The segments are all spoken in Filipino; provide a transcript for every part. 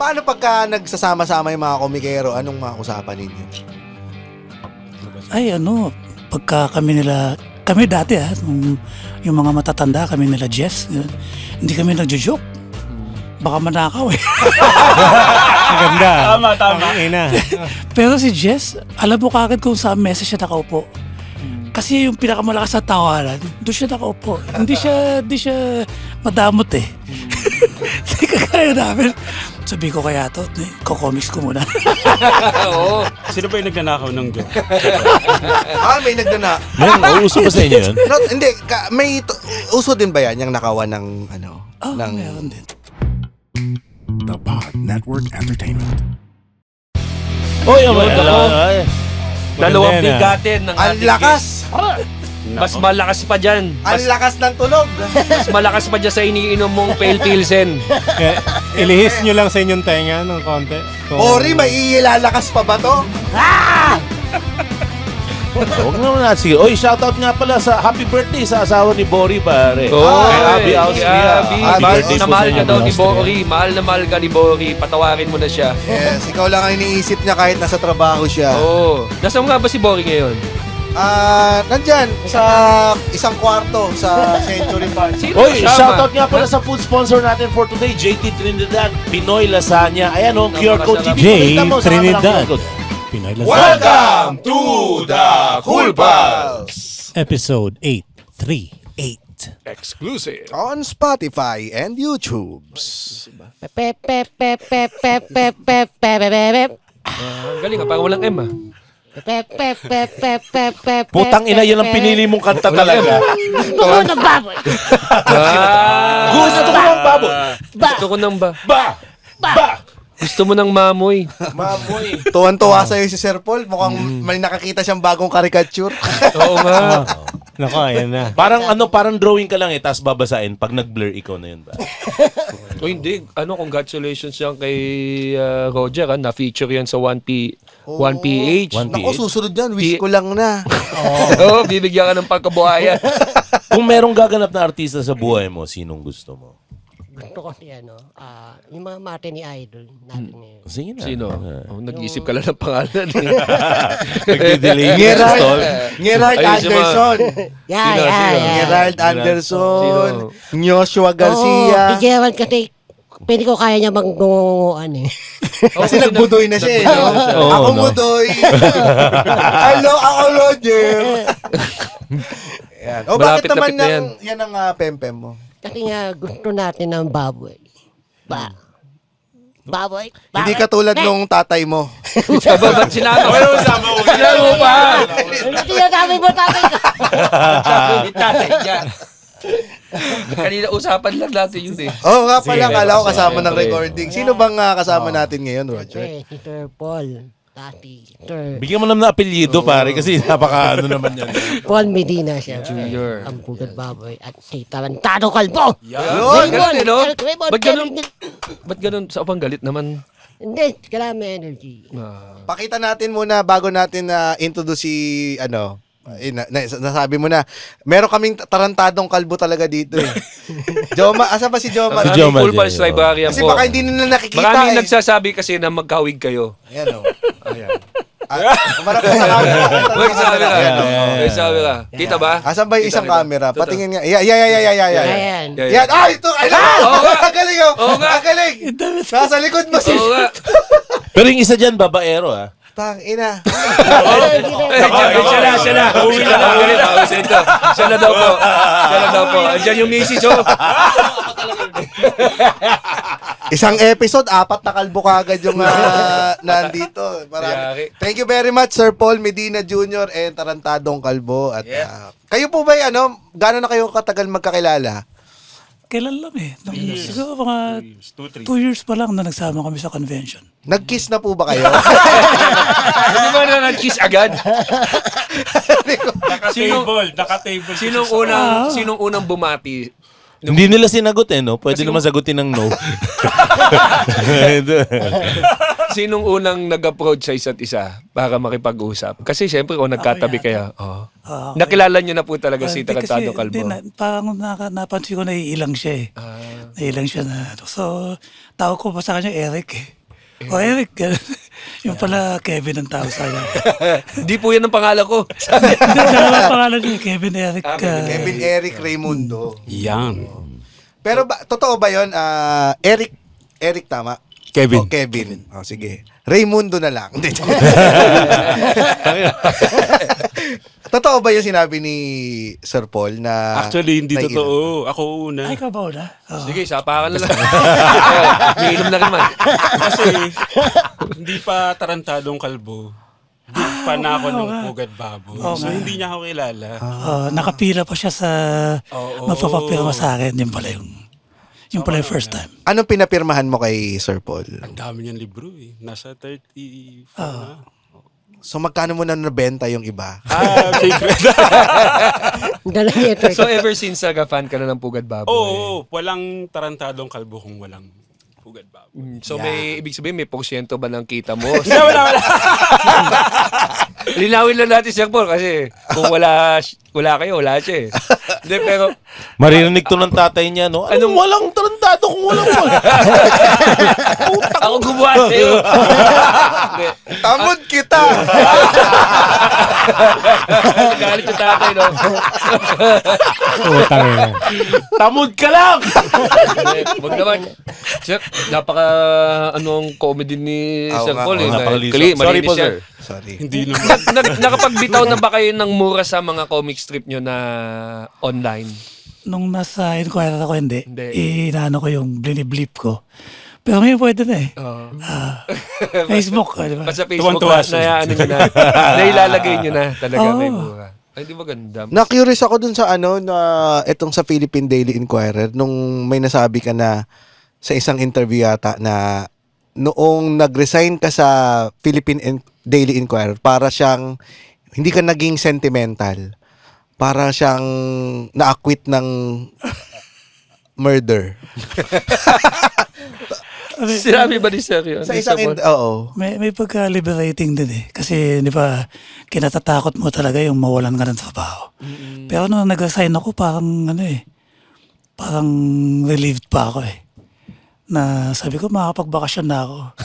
Paano pagka nagsasama-sama yung mga komikero, anong mga usapan ninyo? Ay, pagka kami dati yung mga matatanda, kami nila Jess, hindi kami nagjo-joke. Baka manakaw eh. Maganda. Tama. Pero Pero si Jess, alam mo kagad kung saan mesa siya nakaupo. Kasi yung pinakamalakas na tawaran, doon siya nakaupo. Hindi siya madamot eh. Hindi kagaya namin. Sabi ko kaya to, kokomics ko muna. Oo. Sino ba yung nagnanakaw ng joke? May nagdana. Uso ba sa inyo yun? Hindi, uso din ba yan, yung nakawan ng, ng... Meron din. The Pod Network Entertainment. Oy, Dalawang bigatin ng Ang ating lakas! Mas malakas pa dyan. Ang lakas ng tunog! Mas malakas pa dyan sa iniinom mong pale pilsen. Ilihis nyo lang sa inyong tenga ng konti. Ori, may ilalakas pa ba to? Huwag naman natin. Sige. Oy, shoutout nga pala sa happy birthday sa asawa ni Bori, pare. Kay Abby Austria. Happy birthday po sa Mahal ka inyo. daw ni Bori. Mahal na mahal ka ni Bori. Patawarin mo na siya. Yes, ikaw lang ang iniisip niya kahit nasa trabaho siya. Oo. Nasaan nga ba si Bori ngayon? Nandyan, sa isang kwarto sa Century Park. Sino Oy, kasama? shoutout nga pala sa food sponsor natin for today, JT Trinidad, Pinoy Lasagna. Ayan o, QR code TV. J. Pakita mo sa Trinidad. camera, QR code. Pinoy Lasagna. Welcome to the Cool Pals! Episode 838. Exclusive. On Spotify and YouTube. Galing ka, parang walang M ah. Putang ina, yun ang pinili mong kanta talaga. Tuko ng baboy. Gusto ko ng baboy. Gusto ko ng ba? Ba! Gusto mo ng mamoy. Mamoy. Tuwan-tuwa sa'yo si Sir Paul. Mukhang may nakakita siyang bagong caricature. Oo nga. Nako, ayan na. Parang drawing ka lang tapos babasain. Pag nag-blur, ikaw na yun ba? O hindi, congratulations yan kay Roger. Na-feature yan sa 1PH. Naku, susunod yan. Wish ko lang na. Oo, bibigyan ka ng pagkabuhayan. Kung merong gaganap na artista sa buhay mo, sinong gusto mo? Gusto ko yung mga mate ni Idol natin ngayon. Sige na. Sino? Nag-iisip ka lang ng pangalan. Nagdi-delay. Gerald Ayun, Anderson. Gerald Sino? Anderson. Joshua Garcia. Si Gerald kasi pwede ko kaya niya mag-gungunguan eh. Kasi nagbudoy na siya eh. No? Ako budoy. Hello, ako Roger. Yan. O bakit Malapit-lapit naman na yan ang pempem mo? Kasi nga gusto natin ng baboy. Baboy? Hindi katulad nung tatay mo. Ba't sinama ko? Sinama mo pa! Hindi na sabi mo tatay ka. Sabi ni tatay niya. Kanina usapan lang natin yun eh. Oo nga pala, kala ko kasama ng Siyempre. recording. Sino bang kasama natin ngayon, Roger? Si Sir Paul. Tati. Sir Bigyan mo naman ng apelyido, pare, kasi napaka naman yan. Paul Medina siya. Junior. Ang pugat baboy. At si Tarantado Kalbo. Yun! Ganun eh, no? Raymond, Ba't ganun? Sa upang galit naman? Hindi, kailangan may energy. Pakita natin muna bago natin introduce si nasabi mo na meron kaming tarantadong kalbo talaga dito eh. Joma, asa ba si Joma? Si Joma. Cool Pals Librarian Kasi po. baka hindi nila nakikita Maraming eh. nagsasabi kasi na magkawig kayo. Ayan o. Ayan. Marap sa camera. Nagsasabi ka. Kita ba? Asan ba yung isang Kita. camera? Ito. Patingin nga. Yan. Ayan. Yan. Ito. Ang galing oh. Ang galing. Nasa likod mo si... Oo nga. Pero yung isa dyan, babaero, ha? Tangina. Siya na. Uwi na lang. Siya na daw po. Andiyan yung misis, oh. Isang episode, 4 na kalbo kagad yung nandito. Yari. Thank you very much, Sir Paul Medina Jr. and Tarantadong Kalbo. At kayo po ba, gano'n na kayo katagal magkakilala? Kailan lang eh. Siguro mga 2 years pa lang na nagsama kami sa convention. Nag-kiss na po ba kayo? Hindi ba na nag-kiss agad? Naka-table. Sinong unang bumati? Hindi nila sinagot no? Pwede naman sagutin ng no. Sinong unang nag-approach sa isa't isa para makipag-usap? Kasi syempre kung nagkatabi kayo, nakilala niyo na po talaga si Tarantado Calvo. Parang napansin ko na iilang siya eh. Nailang siya na. So, tawag ko pa sa kanya Eric eh. Eric. Yung pala Kevin ang tawag sa kanya. Hindi po yan ang pangalan ko. Dalawa pangalan niya, Kevin Eric. Kevin Eric Raimundo. Yan. Pero totoo ba yun? Eric tama? Kevin. Kevin. Sige. Raimundo na lang. Totoo ba yung sinabi ni Sir Paul na... Actually, hindi totoo. Ako una. Ay, ikaw ba una? Sige, sapakan na lang. Iinom na naman. Kasi hindi pa Tarantadong Kalbo. Big fan na ako ng Pugad Baboy. So, hindi niya ako kilala. Nakapila pa siya sa magpapapirma sa akin. Yung pala yung first time. Anong pinapirmahan mo kay Sir Paul? Ang dami niyang libro eh. Nasa 34 na. So magkano mo na nabenta yung iba? Secret. Dala niya ito. So ever since fan ka na ng Pugad Baboy? Oo, walang Tarantadong Kalbo kung walang Pugad Baboy. So may ibig sabihin may porsyento ba ng kita mo? Wala. Linawin lang natin Sir Paul kasi kung wala kayo, wala siya eh. Hindi, pero Maririnig to ng tatay niya, no? Anong walang Tarantado kung walang wala? ako gumawa sa'yo. Tamod kita! Galit yung tatay, no? Utang yun. Tamod ka lang! Wag naman. Sir, napaka anong comedy ni Sir Paul. Sorry po, sir. Sorry. Hindi naman. Nakapagbitaw na ba kayo ng mura sa mga comic strip nyo na online? Nung nasa Inquirer ako, hindi. Hindi. Inaano ko yung bliniblip ko. Pero ngayon pwede na eh. Facebook, di ba? Sa Facebook Tuwan-tuwa na ano nyo na. Nailalagay nyo na talaga may mura. Ay, di ba ganda? Na-curious ako dun sa itong sa Philippine Daily Inquirer, nung may nasabi ka na sa isang interview yata na noong nag-resign ka sa Philippine Daily Inquirer, para siyang, hindi ka naging sentimental. Para siyang na-acquit ng murder. Sinabi ba ni Sir yun? Sa isang, oo. May pagka-liberating din eh. Kasi di ba, kinatatakot mo talaga yung mawalan ka ng trabaho. Pero nung nag-resign ako, parang relieved pa ako eh. Na sabi ko, makapagbakasyon na ako.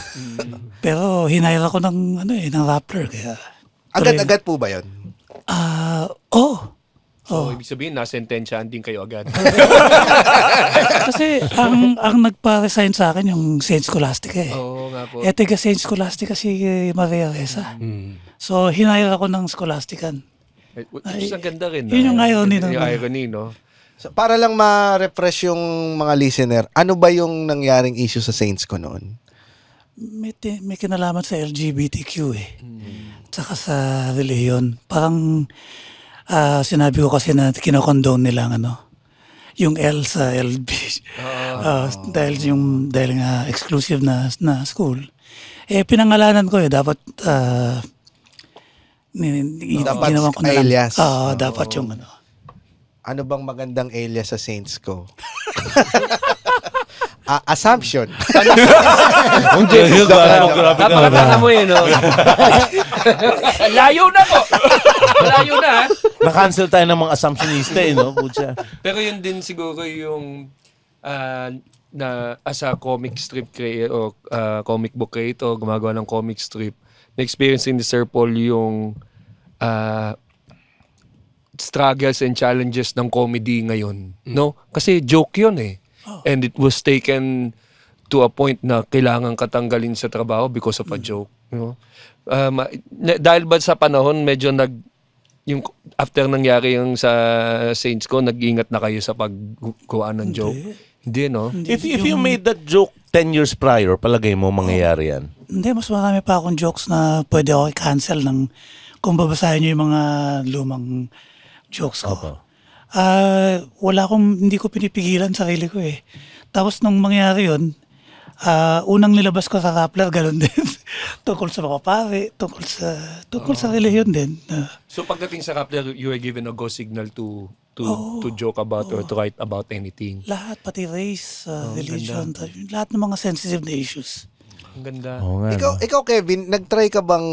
Pero hinire ako ng Rappler. Kaya, Agad-agad po ba yun? So, ibig sabihin, nasentensyahan din kayo agad. Kasi ang nagpa-resign sa akin yung Saint Scholastica eh. Oo nga po. Taga Saint Scholastica si Maria Reza. So, hinire ako ng Scholastican. Which is ang ganda rin. Yun yung irony. Yung irony, no? So, para lang ma-refresh yung mga listener, ano ba yung nangyaring issue sa Saints ko noon? May kinalaman sa LGBTQ eh. Tsaka sa reliyon. Parang sinabi ko kasi na kinokondone nila yung L sa LB. Dahil nga exclusive na school. Pinangalanan ko dapat ginawan ko na lang. Alias. Dapat yung Ano bang magandang alias sa Saints ko? Assumption. Napakatanga mo yun, no? Layo na po! Layo na, ha? Na-cancel tayo ng mga assumptionista, no? Pucha. Pero yun din siguro yung na as a comic strip creator o comic book creator, gumagawa ng comic strip, na-experience ni Sir Paul yung struggles and challenges ng comedy ngayon, no? Kasi joke yun eh. And it was taken to a point na kailangan katanggalin sa trabaho because of a joke, you know? Dahil ba sa panahon medyo yung after nangyari yung sa Saints ko, nag-ingat na kayo sa paggawa ng joke? Hindi, no? If you made that joke 10 years prior, palagay mo mangyayari yan? Hindi, mas marami pa akong jokes na pwede ako i-cancel kung babasahin niyo yung mga lumang jokes ko. Hindi ko pinipigilan sarili ko eh. Tapos nung mangyari yun, unang nilabas ko sa Rappler, ganun din. Tungkol sa mga pare, tungkol sa reliyon din. So pagdating sa Rappler, you were given a go signal to joke about or to write about anything? Lahat, pati race, religion, lahat ng mga sensitive na issues. Ang ganda. Oo nga, no? Ikaw Kevin, nag-try ka bang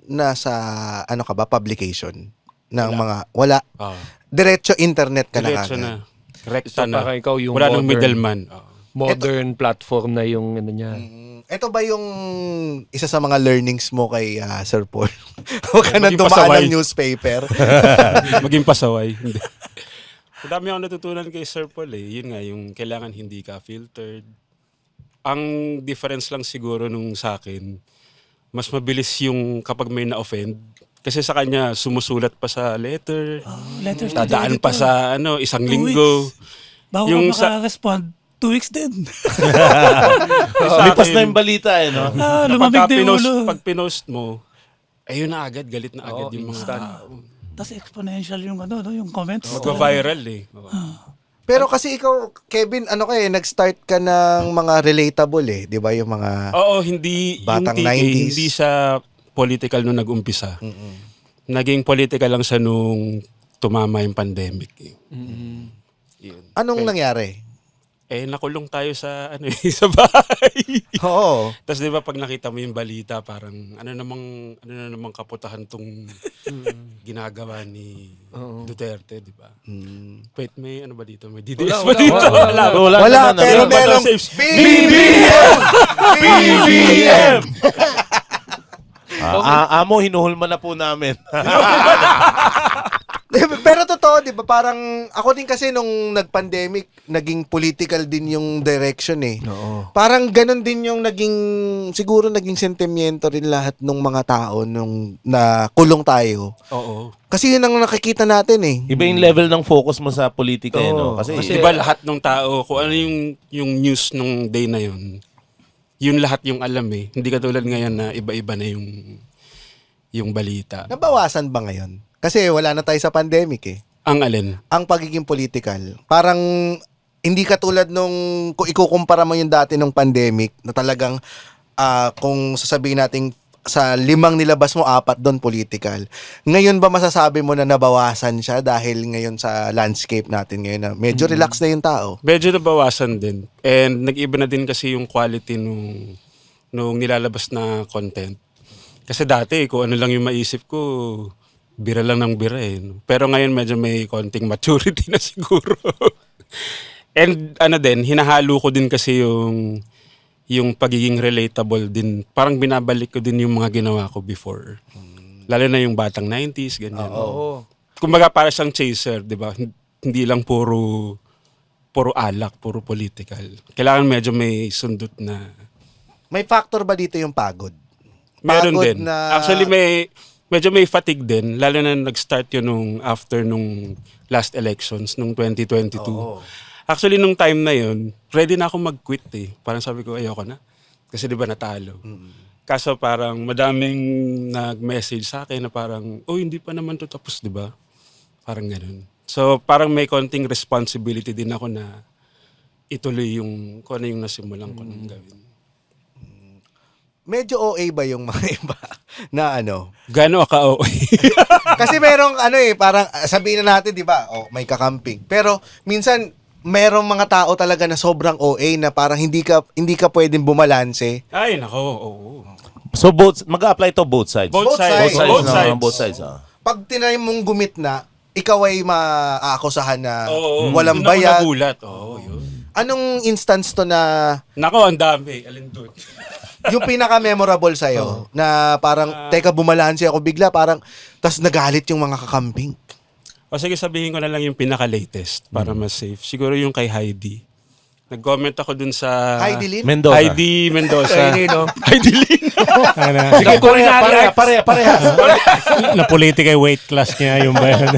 nasa ano ka ba publication ng mga wala diretso internet ka Diretso na na. Rekta So, na. parang ikaw yung Wala nang modern. middleman. Modern platform na yung ano niya. Ito ba yung isa sa mga learnings mo kay Sir Paul? Huwag ka nang Maging dumaan pasaway. ng newspaper. Maging pasaway. Hindi. Madami akong natutunan kay Sir Paul eh. Yun nga, yung kailangan hindi ka filtered. Ang difference lang siguro nung sa akin, mas mabilis yung kapag may na-offend. Kasi sa kanya, sumusulat pa sa letter. Letters to the Dadaan pa editor. sa isang 2 linggo. weeks. Bago Yung ka maka-respond, 2 weeks din. Lipas na yung balita no? Lumamig na yung ulo. Pag pinost mo, ayun na agad, galit na agad yung mga tao. Tapos exponential yung yung comments. Magva-viral eh. Pero kasi ikaw, Kevin, nag-start ka ng mga relatable eh. Di ba yung mga... Oo, hindi Batang yung TK, 90s. hindi sa political nung nag-umpisa. Naging political lang sa nung tumama yung pandemic. Eh. Yun. Anong nangyari? Nakulong tayo sa sa bahay. Oo. Tapos 'di ba pag nakita mo yung balita, parang ano namang kaputahan tong ginagawa ni Duterte, 'di ba? Wait, may ano ba dito? May DDS ba dito? Wala, pero merong BBM! BBM! Amo, hinuhulma na po namin. Pero totoo, di ba? Parang ako din kasi nung nag-pandemic, naging political din yung direction eh. Oo. Parang ganun din yung siguro naging sentimiento rin lahat ng mga tao nung nakulong tayo. Oo. Kasi yun ang nakikita natin eh. Iba yung level ng focus mo sa politika, no? Kasi 'di ba lahat ng tao, kung ano yung news nung day na yun lahat yung alam eh. Hindi katulad ngayon na iba-iba na yung balita. Nabawasan ba ngayon? Kasi wala na tayo sa pandemic eh. Ang alin? Ang pagiging political. Parang hindi katulad nung kung ikukumpara mo yung dati nung pandemic na talagang kung sasabihin natin sa 5 nilabas mo, 4 doon political. Ngayon ba masasabi mo na nabawasan siya dahil ngayon sa landscape natin ngayon na medyo relax na yung tao? Medyo nabawasan din. And nag-iba na din kasi yung quality nung nilalabas na content. Kasi dati, kung ano lang yung maisip ko, bira lang ng bira eh. Pero ngayon medyo may konting maturity na siguro. And hinahalo ko din kasi yung pagiging relatable din. Parang binabalik ko din yung mga ginawa ko before. Lalo na yung batang 90s, ganyan. Oo. Kumbaga para siyang chaser, di ba? Hindi lang puro alak, puro political. Kailangan medyo may sundot na... May factor ba dito yung pagod? Meron Pagod din. Actually, medyo may fatigue din. Lalo na nag-start yun after nung last elections, nung 2022. Actually, nung time na yun, ready na ako mag-quit eh. Parang sabi ko, ayoko na. Kasi di ba natalo. Kaso parang madaming nag-message sa akin na parang, hindi pa naman to tapos, di ba? Parang ganun. So, parang may konting responsibility din ako na ituloy kung ano yung nasimulan ko nang gawin. Medyo OA ba yung mga iba na Gano'n ka OA? Kasi merong parang sabihin na natin, di ba, may kakamping. Pero minsan, merong mga tao talaga na sobrang OA na parang hindi ka pwedeng bumalanse. Ay, nako, oo. So mag-a-apply to both sides. Both sides. Both sides. Pag tinry mong gumitna, ikaw ay maaakusahan na walang Doon ako bayad. nagulat. Yun. Anong instance to na Nako, ang dami. Alin doon? yung pinaka-memorable sa'yo na parang, teka, bumalanse ako bigla, parang, tas nagalit yung mga kakamping. O sige, sabihin ko na lang yung pinaka-latest para mas safe. Siguro yung kay Heidi. Nag-comment ako dun sa... Heidi Lin? Mendoza. Heidi Mendoza. Heidi Lin. Sige, pareha. Na politika yung weight class niya, yung ba yun?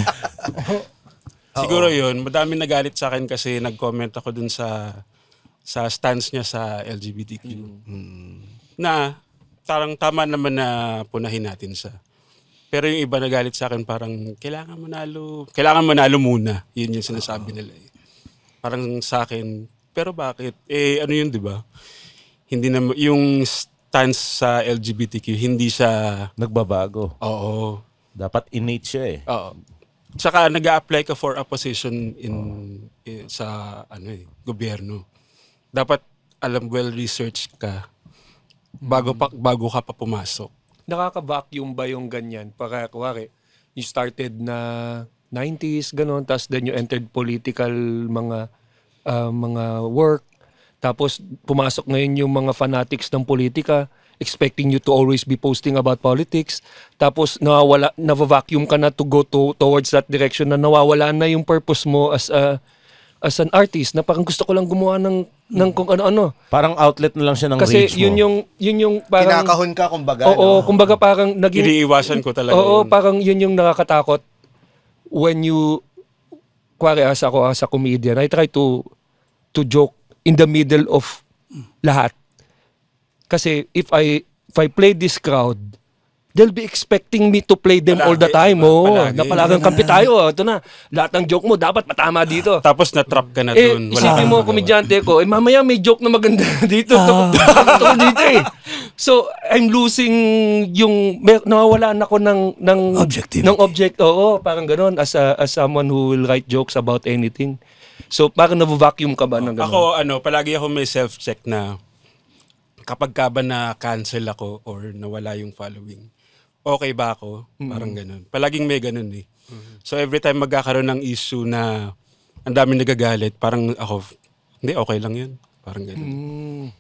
Siguro yun. Madami nagalit sa akin kasi nag-comment ako dun sa stance niya sa LGBTQ. Na parang tama naman na punahin natin siya. Pero yung iba nagalit sa akin parang kailangan manalo muna. Yun yung sinasabi nila eh. Parang sa akin, pero bakit? Ano yun, di ba? Hindi na yung stance sa LGBTQ, hindi siya Nagbabago. Oo. Dapat innate siya eh. Oo. Tsaka nag-a-apply ka for a position sa gobyerno. Dapat well-researched ka bago ka pa pumasok. Nakaka-vacuum ba yung ganyan? Para, kuwari, you started na 90s, gano'n, tapos then you entered political mga work, tapos pumasok ngayon yung mga fanatics ng politika, expecting you to always be posting about politics, tapos nava-vacuum ka na to go towards that direction na nawawala na yung purpose mo as an artist, na parang gusto ko lang gumawa ng kung ano-ano. Parang outlet na lang siya ng Kasi rage mo. yun yung parang... Kinakahon ka, kumbaga. Oo, kumbaga parang naging... Iniiwasan ko talaga Oo, yun. parang yun yung nakakatakot when you... Kuwari, as a comedian, I try to joke in the middle of lahat. Kasi if I play this crowd, they'll be expecting me to play them all the time. Palagi. Na palagang kampi tayo. Ito na. Lahat ng joke mo, dapat matama dito. Tapos na-trap ka na dun. Isipin mo, komedyante ko, mamaya may joke na maganda dito. Tungkol dito eh. So, I'm losing nawawalan ako ng object. Oo, parang ganun. As someone who will write jokes about anything. So, parang navo-vacuum ka ba ng ganun? Ako, palagi ako may self-check na kapag ka ba na-cancel ako or nawala yung following, okay ba ako? Parang ganun. Palaging may ganun eh. So every time magkakaroon ng issue na ang daming nagagalit, parang ako, hindi, okay lang yun. Parang ganun.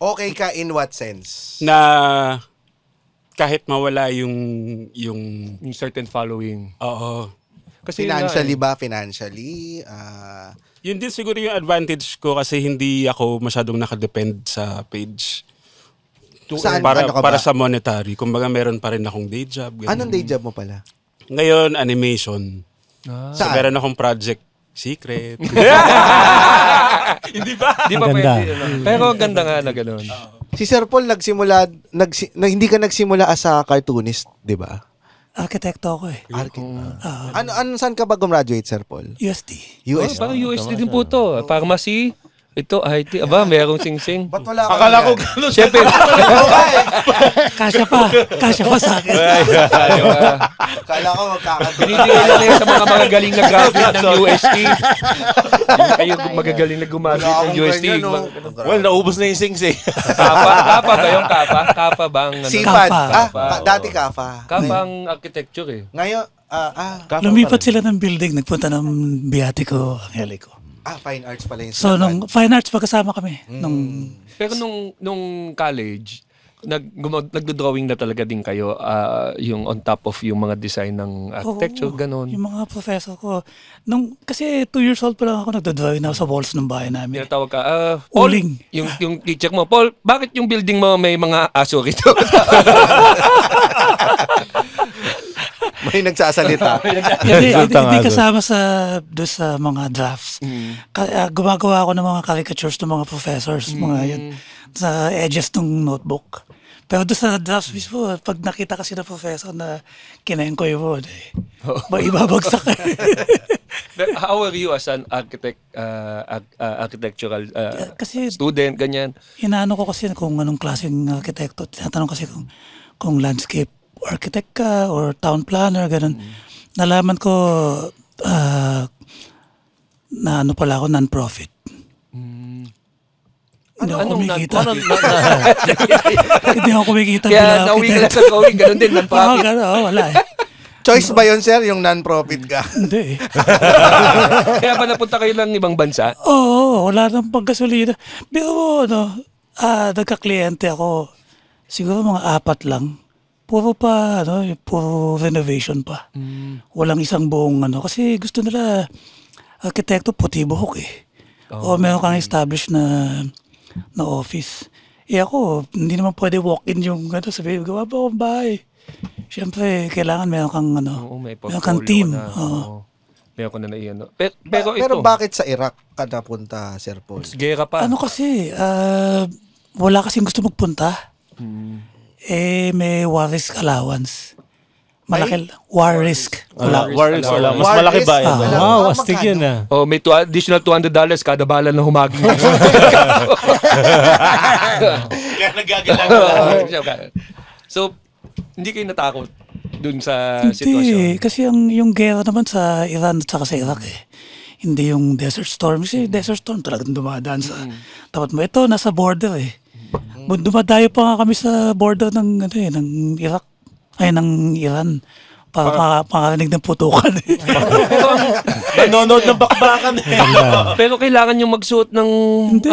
Okay ka in what sense? Na kahit mawala yung certain following. Oo. Kasi Financially ba? Financially? Yun din siguro yung advantage ko kasi hindi ako masyadong nakadepend sa page. Saan? Para Ano ka ba? sa monetary. Kumbaga meron pa rin akong day job. Ganun. Anong day job mo pala? Ngayon, animation. So Saan? meron akong project secret. Hindi ba? Di ba pwede? Pero ganda nga na gano'n. Si Sir Paul hindi ka nagsimula as a cartoonist, di ba? Arkitekto ako eh. Saan ka ba gumraduate, Sir Paul? USD. USD. Parang USD din po to. Pharmacy. Ito, IT. Aba, merong sing-sing. Ba't wala ka Akala ko yan? gano'n. Siyempre. Kasya pa sa akin. Akala ko magkakataon. Binibigay lang yan sa mga magaling na graduate ng UST. Kayo magagaling na gumamit ng UST. Well, naubos na yung sing-sing. Kapa ba yung kapa? Kapa bang... Sipad. Kafa. Dati Kafa. Kapa ang architecture eh. Ngayon, Lumipat sila ng building, nagpunta ng Biatico, Angelico. Fine arts pala yung So, nung fine arts, magkasama kami. Pero nung college, nagdo-drawing na talaga din kayo yung on top of yung mga design ng architecture, ganon. Yung mga professor ko. Kasi 2 years old pa lang ako, nagdo-drawing na ako sa walls ng bahay namin. Tinatawag ka, Paul, Uling. yung teacher mo, Paul, bakit yung building mo may mga aso rito? May nagsasalita. Hindi kasama doon sa mga drafts. Gumagawa ako ng mga caricatures ng mga professors, mga yun, sa edges ng notebook. Pero doon sa drafts mismo, pag nakita kasi ng professor na kinaengkoy mo, ibabagsak ka. How are you as an architectural student, ganyan? Inaano ko kasi kung anong klaseng arkitekto. Tinatanong kasi kung landscape architect ka or town planner, ganun. Nalaman ko na ano pala ako, non-profit. Hindi ako kumikita. Hindi ako kumikita. Kaya nauwi ka lang sa going, ganun din, non-profit. Wala eh. Choice ba yun, sir? Yung non-profit ka? Hindi eh. Kaya ba napunta kayo ng ibang bansa? Oo, wala nang pagkasolida. Pero nagka-kliyente ako. Siguro mga 4 lang. Puro renovation pa. Walang isang buong kasi gusto nila arkitekto puti buhok eh. O meron kang established na office. Ako, hindi naman pwede walk-in yung sabihin, gawa ba akong bahay? Siyempre, kailangan meron kang meron kang team. Meron ko na iyan. Pero Pero bakit sa Iraq ka napunta, Sir Paul? Gera pa. Kasi, wala kasing gusto magpunta. May war risk allowance. Malaki. War risk. War risk allowance. Mas malaki ba yan? Wow, astig yun ah. May additional $200 kada bala na humagin. Kaya nagagalang. So, hindi kayo natakot dun sa Hindi, sitwasyon? kasi yung gera naman sa Iran at saka sa Iraq hindi yung Desert Storm. Kasi Desert Storm talagang dumadaan sa tapat mo. Ito, nasa border Dumadayo pa nga kami sa border ng ng Iraq ay ng Iran para makarinig ng putukan. Nanonood ng bakbakan. Pero kailangan yung magsuot ng hindi.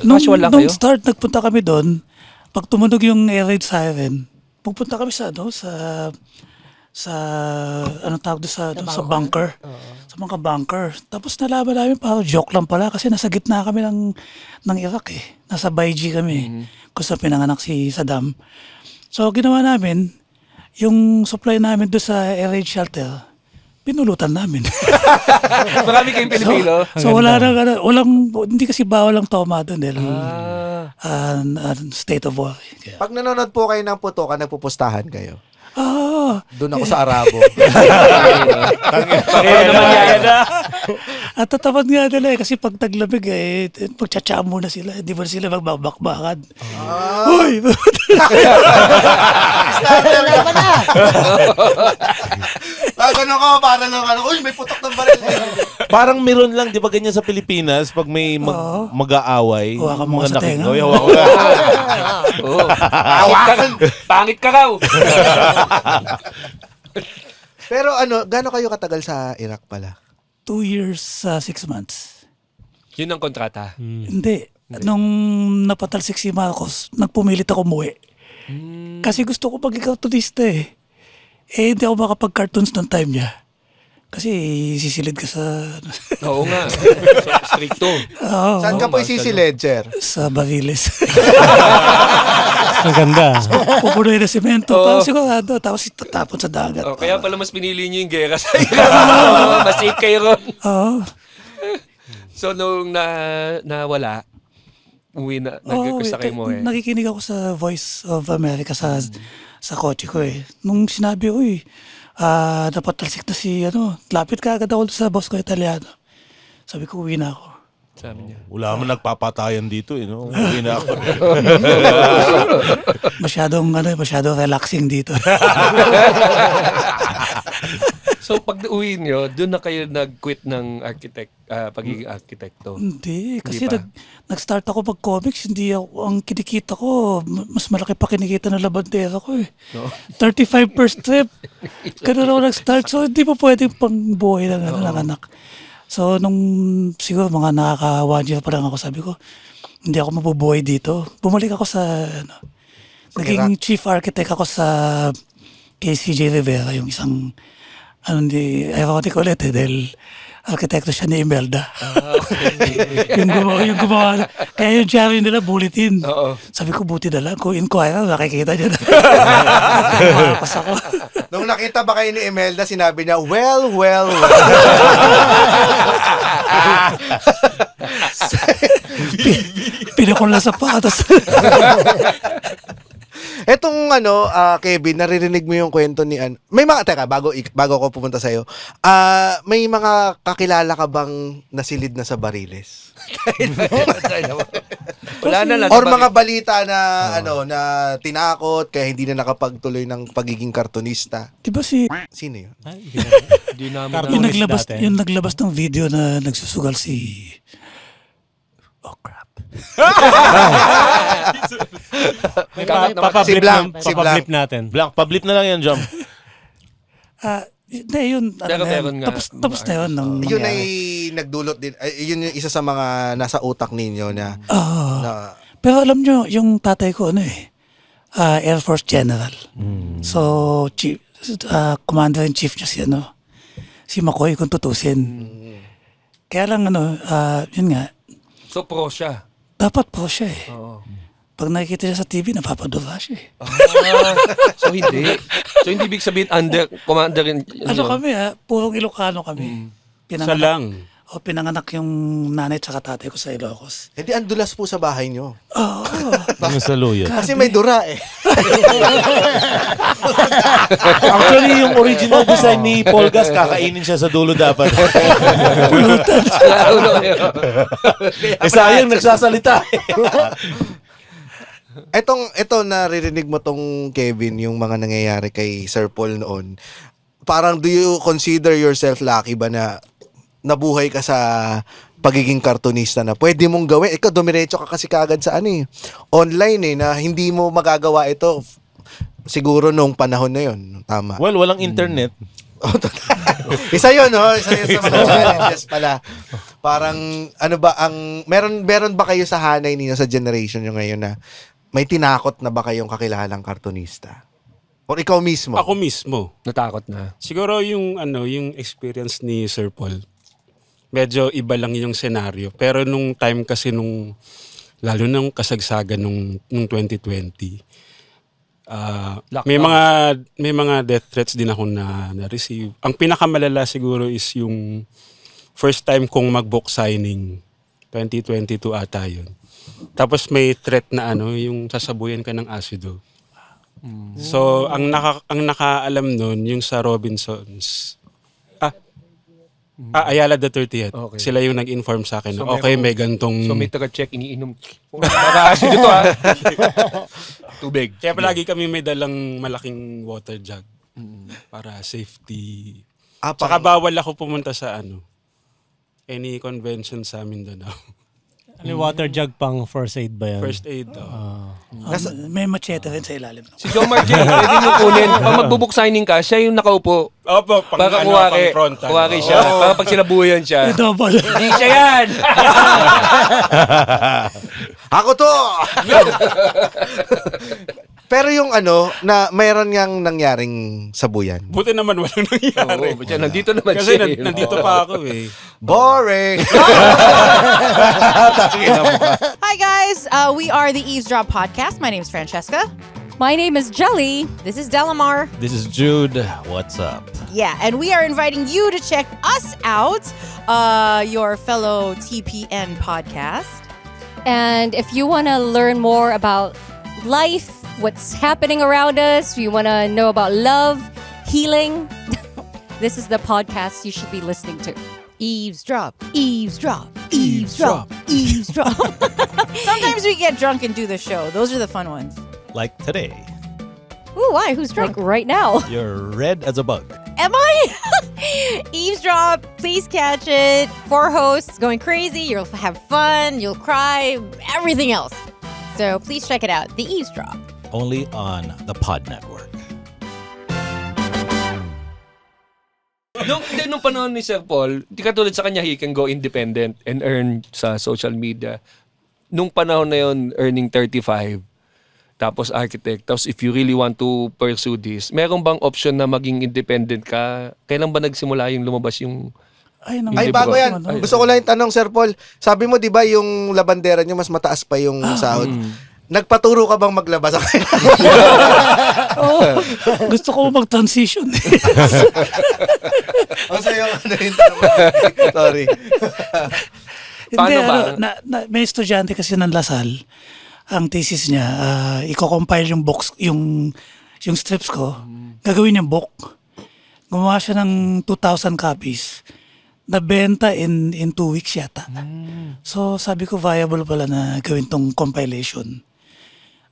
Nung Casual lang kayo. start nagpunta kami doon, pag tumunog yung air raid siren, pupunta kami sa anong tawag doon sa bunker. Sa mga bunker. Tapos nalaman namin parang joke lang pala kasi nasa gitna kami ng Iraq eh. Nasa Baiji kami. Kung saan pinanganak si Saddam. So ginawa namin, yung supply namin doon sa air raid shelter, pinulutan namin. Marami kayong Pilipino. So wala hindi kasi bawal ang toma doon dahil state of war. Pag nanonood po kayo ng putukan, nagpupustahan kayo. Doon ako sa Eh. Arabo. At tatapad nga nila kasi pag taglamig pagtsatsa muna sila. Di ba sila magbabakbakan? Uy! Starter ka pa na! Ganun ka, parang uy, may putok ng baril. Parang meron lang, di ba ganyan sa Pilipinas, pag may mag-aaway, Hawakan mo sa tenga. Hawakan! Pangit ka raw! Pero gaano kayo katagal sa Iraq pala? 2 years, 6 months. Yun ang kontrata. Hindi. Nung napatalsik si Marcos, nagpumilit ako umuwi. Kasi gusto ko pag-cartoonista eh. Hindi ako makapag-cartoons noong time niya. Kasi sisilid ka sa... Oo nga. Stricto. Saan ka po isisilid, Sir? Sa Bariles. Ang ganda. Pupunoy na semento. Parang sigurado. Tapos itatapon sa dagat. Kaya pala mas pinili niyo yung gera sa mas safe kayo ron. Oo. So, nung nawala, uwi na, nagkakusta kayo mo eh. Nakikinig ako sa Voice of America sa kotse ko eh. Nung sinabi, napatalsik na si, lapit ka agad ako sa boss ko Italiano. Sabi ko, uwi na ako. Sabi niya. Wala mo nagpapatayan dito, no? Uwi na ako. Masyadong relaxing dito. So, pag uwi niyo, doon na kayo nag-quit ng pagiging arkitekto? Hindi. Kasi Hindi pa. nag-start ako mag-comics. Hindi ako, ang kinikita ko, mas malaki pa kinikita ng labandera ko eh. No? 35 per strip. Ganun ako nag-start. So, hindi pa pwedeng pang buhay ng anak. So, nung siguro mga nakaka-1 year pa lang ako, sabi ko, hindi ako mabubuhay dito. Bumalik ako sa, naging chief architect ako sa KCJ Rivera, yung isang, ironic ulit dahil arkitekto siya ni Imelda. yung gumawa. Kaya yung diary nila, bulletin. Sabi ko, buti na lang. Kung inquire, nakikita niya na. Pas ako. Nung nakita ba kayo ni Imelda, sinabi niya, well. Pinakon lang sa patas. Etong Kevin, naririnig mo yung kwento ni may mga, teka, bago ako pupunta sa'yo, may mga kakilala ka bang nasilid na sa Bariles? Wala na lang. Or mga balita na, na tinakot, kaya hindi na nakapagtuloy ng pagiging kartonista? Diba Sino yun? yung naglabas ng video na nagsusugal si... Oh, crap. Papablip Si Blanc. natin. Blank, pablip na lang yan, Jom. Hindi, yun. Tapos na yun. Yun ay nagdulot din. Yun yung isa sa mga nasa utak ninyo na... Pero alam nyo, yung tatay ko, Air Force General. So, Commander-in-Chief niya si McCoy, kung tutusin. Kaya lang, yun nga. So, pro siya. Dapat pro siya eh. Oo. Pag nakikita siya sa TV, napapadura siya eh. So, hindi. So, hindi ibig sabihin commander in... Kami purong Ilocano kami. Sa lang. Pinanganak yung nanay at tatay ko sa Ilocos. Hindi, andulas po sa bahay nyo. Yung saluyo. Kasi may dura eh. Actually, yung original design ni Paul Gas, kakainin siya sa dulo dapat. Sayang, nagsasalita. Ito naririnig mo tong Kevin, yung mga nangyayari kay Sir Paul noon. Parang do you consider yourself lucky ba na nabuhay ka sa pagiging cartoonista na pwede mong gawin. Ikaw, dumiretso ka kasi kagad sa online na hindi mo magagawa ito siguro nung panahon na yon. Tama. Well, walang internet. Isa yun, no? Isa yun sa mga challenges pala. Parang, meron ba kayo sa hanay ninyo sa generation nyo ngayon na may tinakot na ba kayong kakilalang kartonista? O ikaw mismo? Ako mismo. Natakot na. Siguro yung experience ni Sir Paul. Medyo iba lang yung senaryo. Pero nung time kasi lalo nung kasagsagan nung 2020, may mga death threats din ako na-receive. Ang pinakamalala siguro is yung first time kong mag-book signing, 2022 ata yun. Tapos may threat na yung sasabuyan ka ng asido. So, ang nakaalam nun, yung sa Robinsons, Ayala the 30th. Okay. Sila yung nag-inform sa akin. So, may gantong... So may taga-check, iniinom. Nakakasin ito Tubig. Kaya palagi kami may dalang malaking water jug para safety. Tsaka bawal ako pumunta sa any convention sa Mindanao. Water jug pang first aid ba yan? First aid. May machete rin sa ilalim. Si John Martin, pwede nyo kunin. Pag mag-book signing ka, siya yung nakaupo. Opo, Baka kuwaki siya. Baka pag sinabuyan siya. Double. Hindi siya yan! Ako to! Pero yung na mayroon ngang nangyaring sabuyan. Buti naman walang nangyari. Nandito naman Kasi siya. nandito pa ako eh. Boring! Hi guys, we are the Eavesdrop Podcast. My name is Francesca. My name is Jelly. This is Delamar. This is Jude. What's up? Yeah, and we are inviting you to check us out, your fellow TPN podcast. And if you want to learn more about life, what's happening around us, you want to know about love, healing, this is the podcast you should be listening to. Eavesdrop, eavesdrop, eavesdrop, eavesdrop. Sometimes we get drunk and do the show. Those are the fun ones. Like today. Ooh, why? Who's drunk? Like right now. You're red as a bug. Am I? Eavesdrop, please catch it. 4 hosts going crazy. You'll have fun. You'll cry. Everything else. So please check it out. The Eavesdrop. Only on the Pod Network. Nung panahon ni Sir Paul, di katulad sa kanya, he can go independent and earn sa social media. Nung panahon na yun, earning 35, tapos architect. Tapos if you really want to pursue this, meron bang option na maging independent ka? Kailan ba nagsimula yung lumabas yung... Ay, bago yan. Gusto ko lang yung tanong, Sir Paul. Sabi mo, di ba, yung labandera nyo mas mataas pa yung sahod? Nagpaturo ka bang maglaba sa kanya? Gusto ko mag-transition. Sorry. Paano ba? May estudyante kasi ng Lasal. Ang thesis niya, i-compile yung box, yung strips ko. Gagawin niyang book. Gumawa siya ng 2,000 copies. Nabenta in 2 weeks yata. So sabi ko viable pala na gawin tong compilation.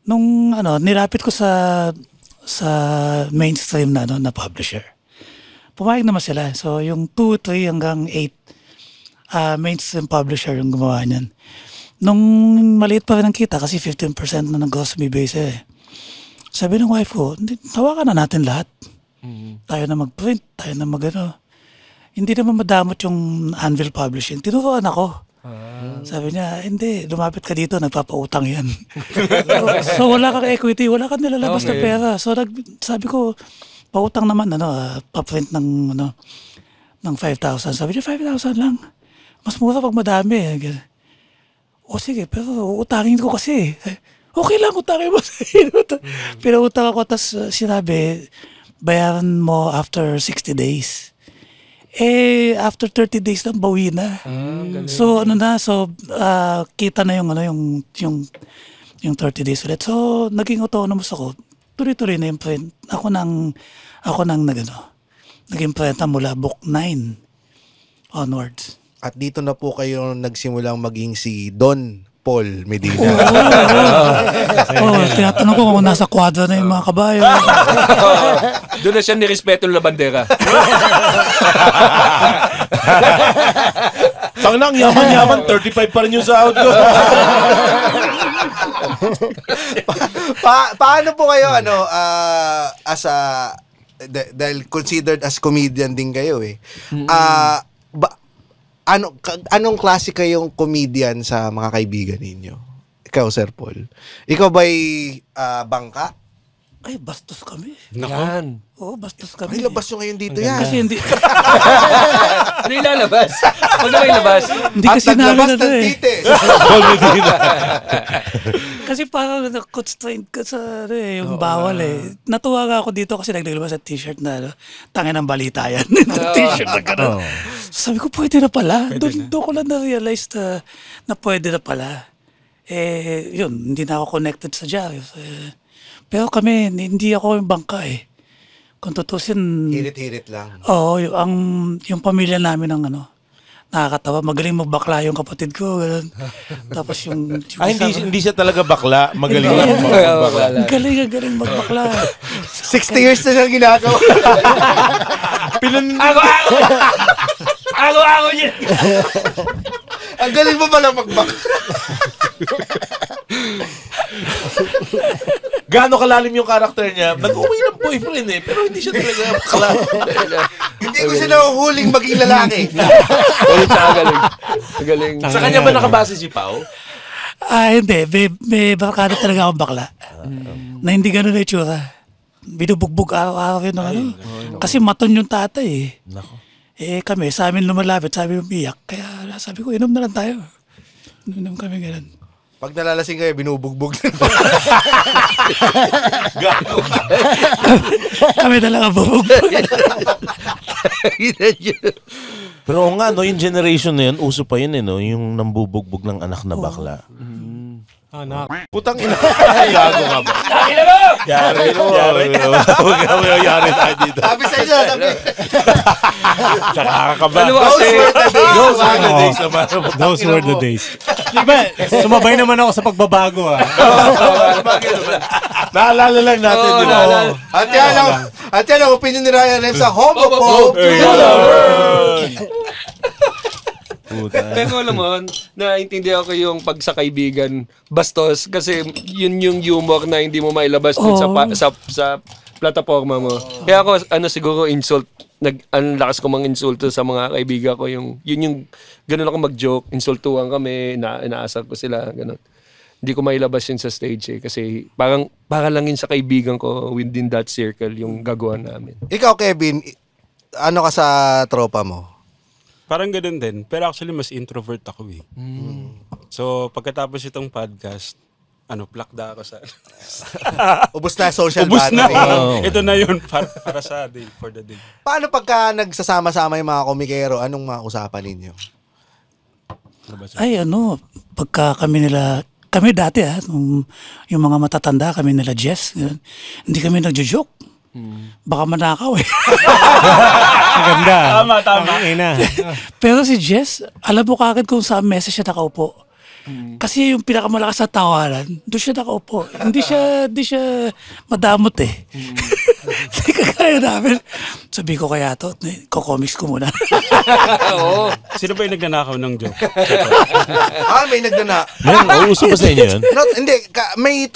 Nung nilapit ko sa mainstream na publisher. Pumayag naman sila. So yung 2, 3 hanggang 8 mainstream publisher yung gumawa niyan. Nung maliit pa rin ang kita kasi 15% na ng grocery base Sabi ng wife ko, tawagan na natin lahat. Tayo na mag-print, tayo na Hindi naman madamot yung Anvil Publishing. Tinuruan ako. Sabi niya, hindi, lumapit ka dito, nagpapautang yan. so wala kang equity, wala kang nilalabas na pera. So sabi ko, pautang naman, pa-print ng 5,000. Sabi niya, 5,000 lang. Mas mura pag madami. O sige, pero utangin ko kasi. Okay lang, utangin mo. Pinautang ako, tapos sinabi, bayaran mo after 60 days. After 30 days lang, bawi na. So, kita na yung 30 days ulit. So, naging autonomous ako. Tuloy-tuloy na yung print. Ako nang naging print mula book 9 onwards. At dito na po kayo nagsimulang maging si Don Paul Medina. Tinatanong ko kung nasa kwadra na yung mga kabayo. Doon na siya nirespeto ng labandera. Tangnang, yaman-yaman, 35 pa rin yung sahod ko. Paano po kayo, as a, dahil considered as comedian din kayo eh. Anong klase kayong comedian sa mga kaibigan ninyo? Ikaw, Sir Paul. Ikaw ba'y bangka? Ay, bastos kami. Yan. Oo, bastos kami. Ay, labas nyo ngayon dito yan. Kasi hindi... Ano yung lalabas? Huwag na may labas. Hindi kasi namin na eh. Kasi parang constraint ka sa yung bawal eh. Natuwa nga ako dito kasi naglabas sa t-shirt na tangin ng balita yan. T-shirt na gano'n. Sabi ko, pwede na pala. Doon ko lang na-realize na pwede na pala. Yun, hindi na ako connected sa Jarius. Pero kami, hindi ako yung bangka eh. Kung tutusin... Hirit-hirit lang. Oo, yung pamilya namin ang nakakatawa. Magaling magbakla yung kapatid ko. Ganun. Tapos yung hindi siya talaga bakla. Magaling magbakla. Galing magbakla. 60 years na siyang ginagawa. Ako niya. Ang galing mo pala magbakla. Gaano kalalim yung karakter niya? Nag-uwi ng boyfriend eh, pero hindi siya talaga bakla. Hindi ko siya nahuhuling maging lalaki. Galing. Sa kanya ba nakabase si Pao? Hindi. May barkada talaga akong bakla. Na hindi ganun na itsura. Binubugbog araw-araw yun. Kasi maton yung tatay eh. Kami, sa amin lumalapit, sabi umiyak. Kaya sabi ko, inom na lang tayo. Inom kami ganun. Pag nalalasing kayo, binubugbog. Kami talaga bubugbog. Pero nga, yung generation na yun, uso pa yun yung nambubugbog ng anak na bakla. Anak. Putang ina. Gago ka ba? Yari tayo dito. Sabi sa inyo, sabi. Nakakaba. Those were the days. Diba, sumabay naman ako sa pagbabago Naalala lang natin, di ba? At yan ang opinion ni Ryan Rems sa homophobe to the world. Pero alam mo, naintindihan ko yung pag sa kaibigan bastos kasi yun yung humor na hindi mo mailabas dun sa plataforma mo. Kaya ako siguro insult, ang lakas ko mang insulto sa mga kaibigan ko, yun yung ganun ako mag-joke, insultuhan kami, inaasar ko sila, ganun. Hindi ko mailabas yun sa stage kasi para lang yun sa kaibigan ko within that circle yung gagawa namin. Ikaw, Kevin, ano ka sa tropa mo? Parang ganun din. Pero actually, mas introvert ako eh. So, pagkatapos itong podcast, plakda ako sa... Ubus na social Ubus battery. na. Ito na yun para sa day, for the day. Paano pagka nagsasama-sama yung mga komikero, anong mga usapan ninyo? Ay, pagka kami dati yung mga matatanda, kami nila Jess, hindi kami nagjo-joke. Baka manakaw eh. Maganda. Tama. Pero si Jess, alam mo kagad kung saan mesa siya nakaupo. Kasi yung pinakamalakas na tawaran, doon siya nakaupo. Hindi siya madamot eh. Hindi kagaya namin. Sabi ko kaya comics ko muna. Oo. Sino ba yung nagnanakaw ng joke? May nagnana. Uso ba sa inyo yun? May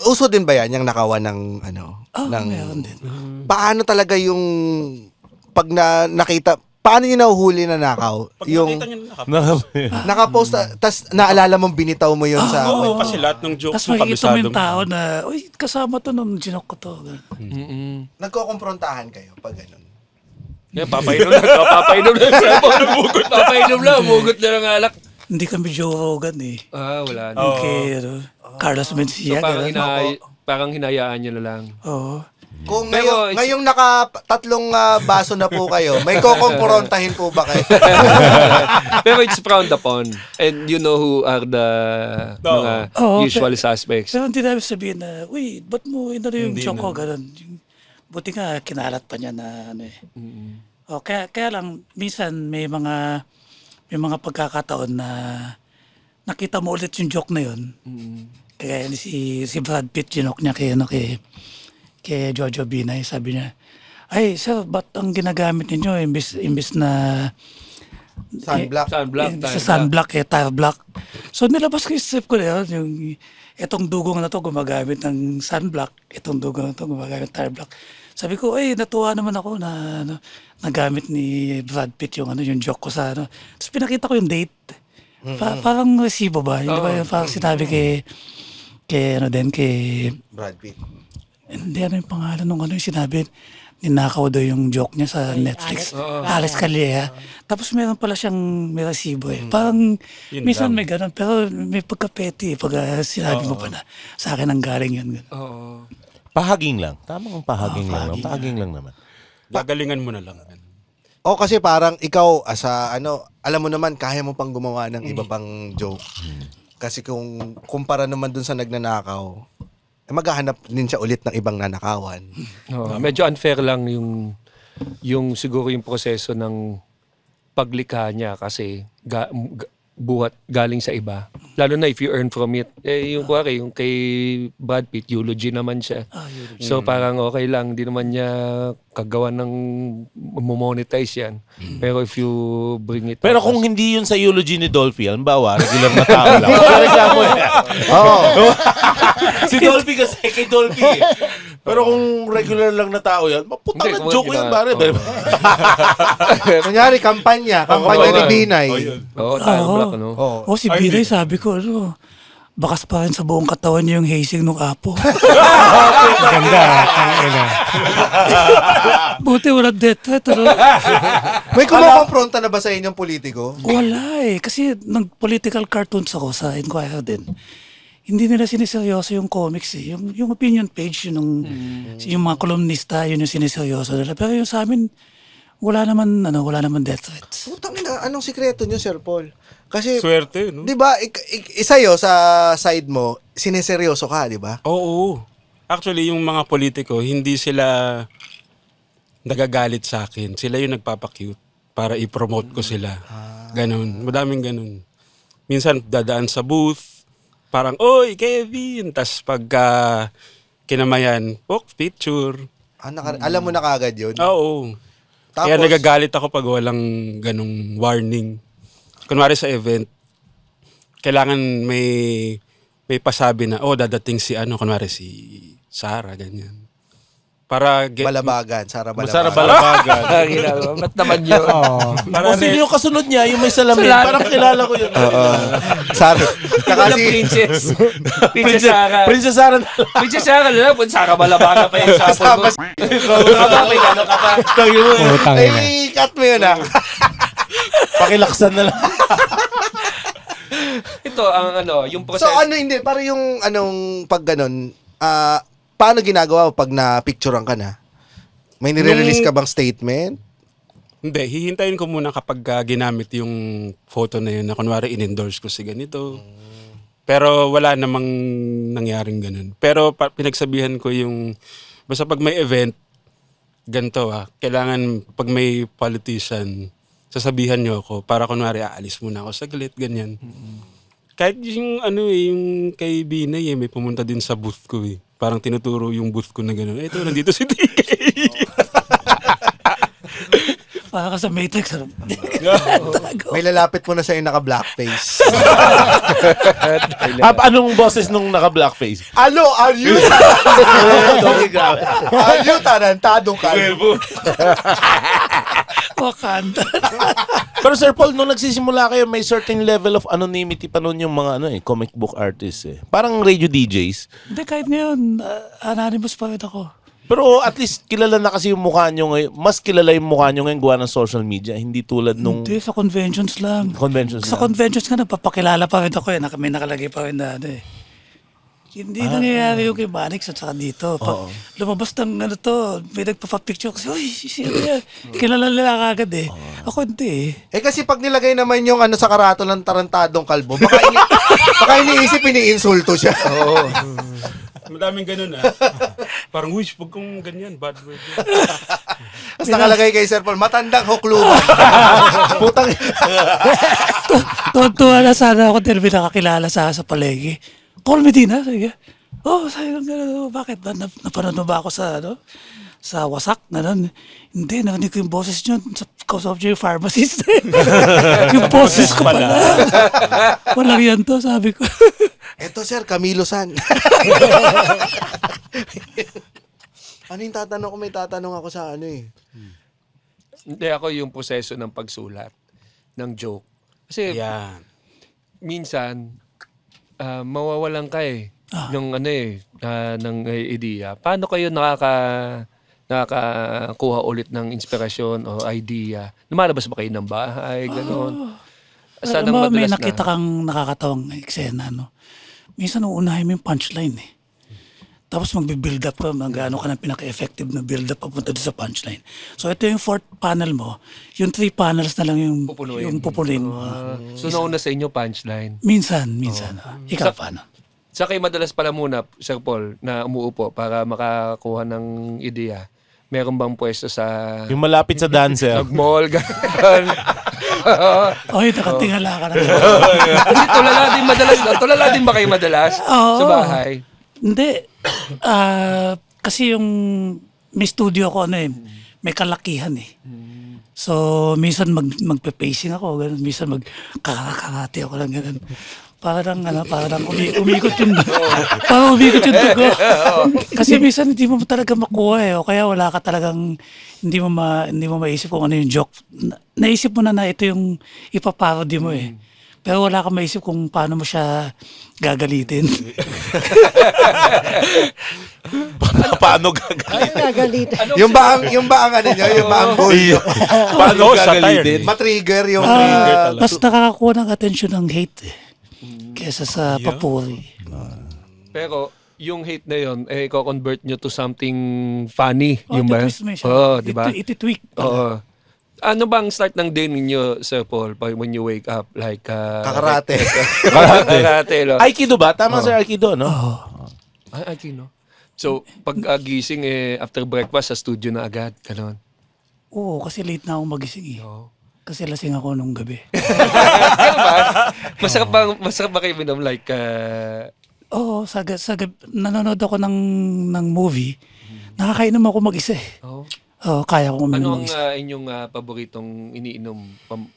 uso din ba yan, yung nakawan ng meron din. Paano talaga yung pag nakita, paano nyo nahuhuli na nakaw? Pag Yung nakita nyo nakapost, tas naalala mong binitaw mo yun sa... Oo, kasi lahat ng jokes Tapos makikita mo yung tao na, uy, kasama to nung ginok ko to. Nagkokomprontahan kayo pag ganun. Yeah, papainom lang. Papainom lang, umugot na ng alak. Hindi kami Joe Rogan eh. Wala na. Okay, Carlos Mencia. Parang hinayaan nyo na lang. Oo. Kung ngayong nakatatlong baso na po kayo, may kokomprontahin po ba kayo? Pero it's frowned upon. And you know who are the mga usual suspects. Pero hindi namin sabihin na, uy, ba't mo yung joke ko? Ganun. Buti nga, kinalat pa niya na kaya lang, minsan may mga pagkakataon na nakita mo ulit yung joke na yun. Kaya si Brad Pitt, ginok niya kay Jojo Binay, sabi niya, ay sir, ba't ang ginagamit ninyo imbis na Sunblock. Sa sunblock, tire block. So nilabas ko yung strip ko na yun, yung itong dugong na to gumagamit ng sunblock, itong dugong na to gumagamit ng tire block. Sabi ko, natuwa naman ako na nagamit ni Brad Pitt yung joke ko sa ano. Tapos pinakita ko yung date. Parang resibo ba? Hindi ba yung parang sinabi kay Brad Pitt. Hindi, yung pangalan nung yung sinabi, ninakaw daw yung joke niya sa Netflix. Alex Calleja. Tapos meron pala siyang may resibo Parang minsan may ganun, pero may pagka-petty pag sinabi mo pa na sa akin ang galing yun. Pahaging lang. Tamang pahaging lang. Pahaging lang naman. Gagalingan mo na lang. Kasi parang ikaw, alam mo naman, kaya mo pang gumawa ng iba pang joke. Kasi kung kumpara naman dun sa nagnanakaw, maghahanap din siya ulit ng ibang nanakawan. Medyo unfair lang yung siguro yung proseso ng paglikha niya kasi buhat galing sa iba. Lalo na if you earn from it. Yung kay Brad Pitt, eulogy naman siya. So parang okay lang, di naman niya kagawa ng monetize yan. Pero if you bring it... Pero kung hindi yun sa eulogy ni Dolphy, halimbawa, regular na tao lang. Reklamo yan. Si Dolphy kasi, kay Dolphy. Pero kung regular lang na tao yan, maputa na joke yan, pare. Kunyari, kampanya ni Binay. Tire block, no? Si Binay, sabi ko, bakas pa rin sa buong katawan niya yung hazing ng apo. Ganda. Buti walang death threat. May kumakompronta na ba sa inyong politiko? Wala kasi nag-political cartoons ako sa Inquirer din. Hindi nila siniseryoso yung comics Yung opinion page, yung mga kolumnista, yun yung siniseryoso nila. Pero yung sa amin, wala naman death threats. Putang ina, anong sikreto niyo, Sir Paul? Kasi, swerte, no? Di ba, isayo sa side mo, sineseryoso ka, di ba? Oo. Actually, yung mga politiko, hindi sila nagagalit sa akin. Sila yung nagpapakute para i-promote ko sila. Ganon. Madaming ganon. Minsan, dadaan sa booth, parang, oy, Kevin! Tapos pagka kinamayan, picture. Alam mo na kagad yun? Oo. Tapos, kaya nagagalit ako pag walang ganong warning. Kunwari sa event, kailangan may pasabi na, dadating si kunwari si Sarah, ganyan. Para Balabagan, Sarah Balabagan. Sarah Balabagan. Ba't naman yun? O sino yung kasunod niya, yung may salamin. Parang kilala ko yun. Sarah. Princess. Princess Sarah. Princess Sarah. Princess Sarah na lang. Sarah Balabagan pa yung sapon mo. May gano'n ka pa. Cut mo yun Pakilaksan na lang. Ito, yung process. So hindi, para yung pag ganon, paano ginagawa pag na-picturean ka na? May nire-release ka bang statement? Hindi, hihintayin ko muna kapag ginamit yung photo na yun na kunwari in-endorse ko si ganito. Pero wala namang nangyaring ganun. Pero pinagsabihan ko yung, basta pag may event, ganito kailangan pag may politician, sasabihan niyo ako para kunwari aalis muna ako saglit, ganyan. Kahit yung yung kay Binay may pumunta din sa booth ko Parang tinuturo yung booth ko na gano'n. Ito, nandito si DK. Para ka sa Matrix. May lalapit mo na sa'yo naka-blackface. Anong boses nung naka-blackface? Are you tarantadong kalbo? Wakanda. Pero Sir Paul, nung nagsisimula kayo, may certain level of anonymity pa nun yung mga comic book artists Parang radio DJs. Hindi, kahit ngayon, anonymous pa rin ako. Pero at least kilala na kasi yung mukha nyo ngayon. Mas kilala yung mukha nyo ngayon gawa ng social media. Hindi tulad nung... Hindi, sa conventions lang. Sa conventions nga, nagpapakilala pa rin ako May nakalagay pa rin na Hindi nangyayari yung kay Manix at saka dito. Pag lumabas ng may nagpapapicture kasi, uy, sino yan? Kilala nila kagad Ako hindi kasi pag nilagay naman yung sa karato ng tarantadong kalbo, baka iniisip iniinsulto siya. Madaming ganun Parang, wish, pag kung ganyan, bad word. Tapos nakalagay kay Sir Paul, matandang hukluban. Putang. Tuwa na sana ako dahil may nakakilala sa palengke. Paul Medina, sige. Sabi ko gano'n, bakit? Napanood mo ba ako sa, sa wasak? Gano'n. Hindi, narinig ko yung boses nyo. Kausap nyo yung pharmacist. Yung boses ko pala. Walang yan to, sabi ko. Eto sir, Camilo San. Ano yung tatanong ko? May tatanong ako sa ano eh. Hindi, ako yung proseso ng pagsulat ng joke. Kasi minsan, mawawalan ka ng ng idea. Paano kayo nakakakuha ulit ng inspirasyon o idea? Lumalabas ba kayo ng bahay? Ganon. May nakita kang nakakatawang eksena, no? Minsan uunahin mo yung punchline eh. Tapos magbi-build up ka, mag-ano ka ng pinaka-effective na build up papunta doon sa punchline. So ito yung 4th panel mo, yung 3 panels na lang yung pupunuin mo. So nauna sa inyo punchline? Minsan. Ikaw paano? Sa kayo madalas pala muna, Sir Paul, na umuupo para makakuha ng ideya. Meron bang pwesto sa... Yung malapit sa dancer. Nag-mall, gano'n. Nakatingala ka na. Kasi tulala din ba kayo madalas sa bahay? Hindi. Kasi yung may studio ako, may kalakihan eh. So, minsan magpe-pacing ako, ganun. Minsan magkakarate ako lang, ganun. Parang umikot yung dugo. Kasi minsan hindi mo talaga makuha eh. O kaya wala ka talagang, hindi mo maisip kung ano yung joke. Naisip mo na ito yung ipaparody mo eh. Pero wala kang maisip kung paano mo siya gagalitin. Paano gagalitin? Yung ba ang goal? Paano gagalitin? Matrigger yung trigger. Mas nakakakuha ng attention ng hate eh. Kesa sa papuri. Pero yung hate na yun, i-convert nyo to something funny. Yung ba? Iti-twist mo siya. Diba? Iti-tweak. Ano bang start ng day ninyo, Sir Paul, when you wake up? Like, kakarate. Kakarate. Aikido ba? Tama sa Aikido, no? Aikido. So, pag gising, after breakfast, sa studio na agad. Ganon. Oo, kasi late na ako magising eh. Kasi lasing ako nung gabi. Masarap ba kayo minom? Like, Oo, nanonood ako ng movie. Nakakainom ako mag-isa eh. Kaya kong uminom mag-isa. Ano ang inyong paboritong iniinom?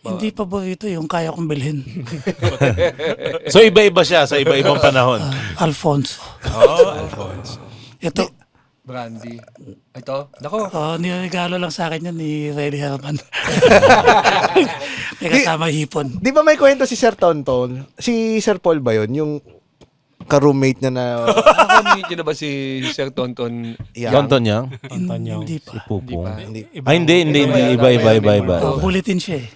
Hindi paborito, yung kaya kong bilhin. So, iba-iba siya sa iba-ibang panahon? Alfonso. Alfonso. Ito. Brandy. Ito? Nako. Niregalo lang sa akin yan ni Reddy Herman. May kasama hipon. Di ba may kwento si Sir Tonton? Si Sir Paul ba yun? Yung ka-roommate niya na... Ka-roommate niya na ba si Sir Tonton? Tonton Yang? Hindi pa. Si Pupong? Hindi. Iba. Bulitin siya eh.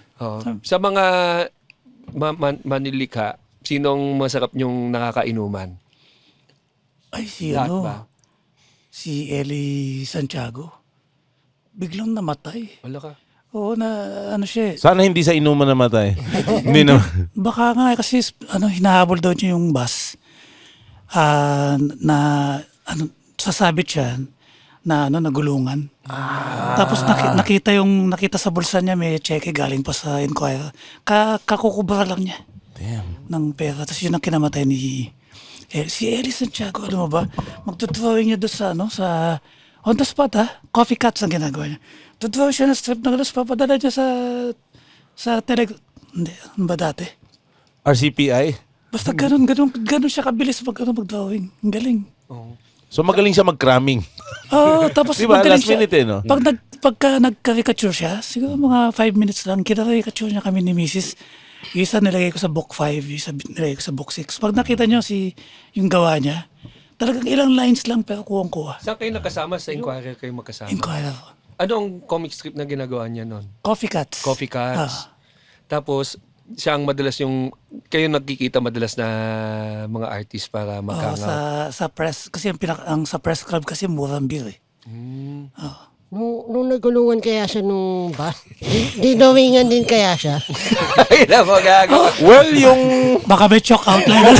Sa mga Manilikha, sinong masarap niyong nakakainuman? Ay, si Lahat ba? Si Eli Santiago. Biglang namatay. Wala ka? Oo, ano siya. Sana hindi sa inuman namatay. Hindi naman. Baka nga kasi hinahabol daw niya yung bus. Sasabit siya na nagulungan. Tapos nakita sa bulsa niya may cheque galing pa sa Inquirer. Kakukubra lang niya. Damn. Ng pera. Tapos yun ang kinamatay ni si Eli Santiago. Alam mo ba? Magdodrawing niya doon sa on the spot coffee cuts ang ginagawa niya. Dodrawing siya na strip na galas. Papadala niya sa hindi, ano ba dati? RCPI? Basta ganun siya kabilis mag-drawing. Ang galing. So magaling siya mag-cramming. Tapos diba, magaling last minute no? Pagka nag-caricature siya, siguro mga 5 minutes lang, kinaricatured niya kami ni Mrs. Isa nilagay ko sa book 5, isa nilagay ko sa book 6. Pag nakita niyo yung gawa niya, talagang ilang lines lang pero kuwang-kuha. Saan kayo nakasama? Sa Inquirer kayo magkasama? Inquirer. Ano ang comic strip na ginagawa niya nun? Coffee Cuts. Coffee Cuts. Tapos, siya ang madalas kayo nagkikita madalas na mga artist para mag-hangout. Sa press, kasi sa press club kasi murang beer eh. Nung nagulungan kaya siya nung bus, dinawingan din kaya siya. Ilan mo gagawa? Well, yung... Baka may chalk outline.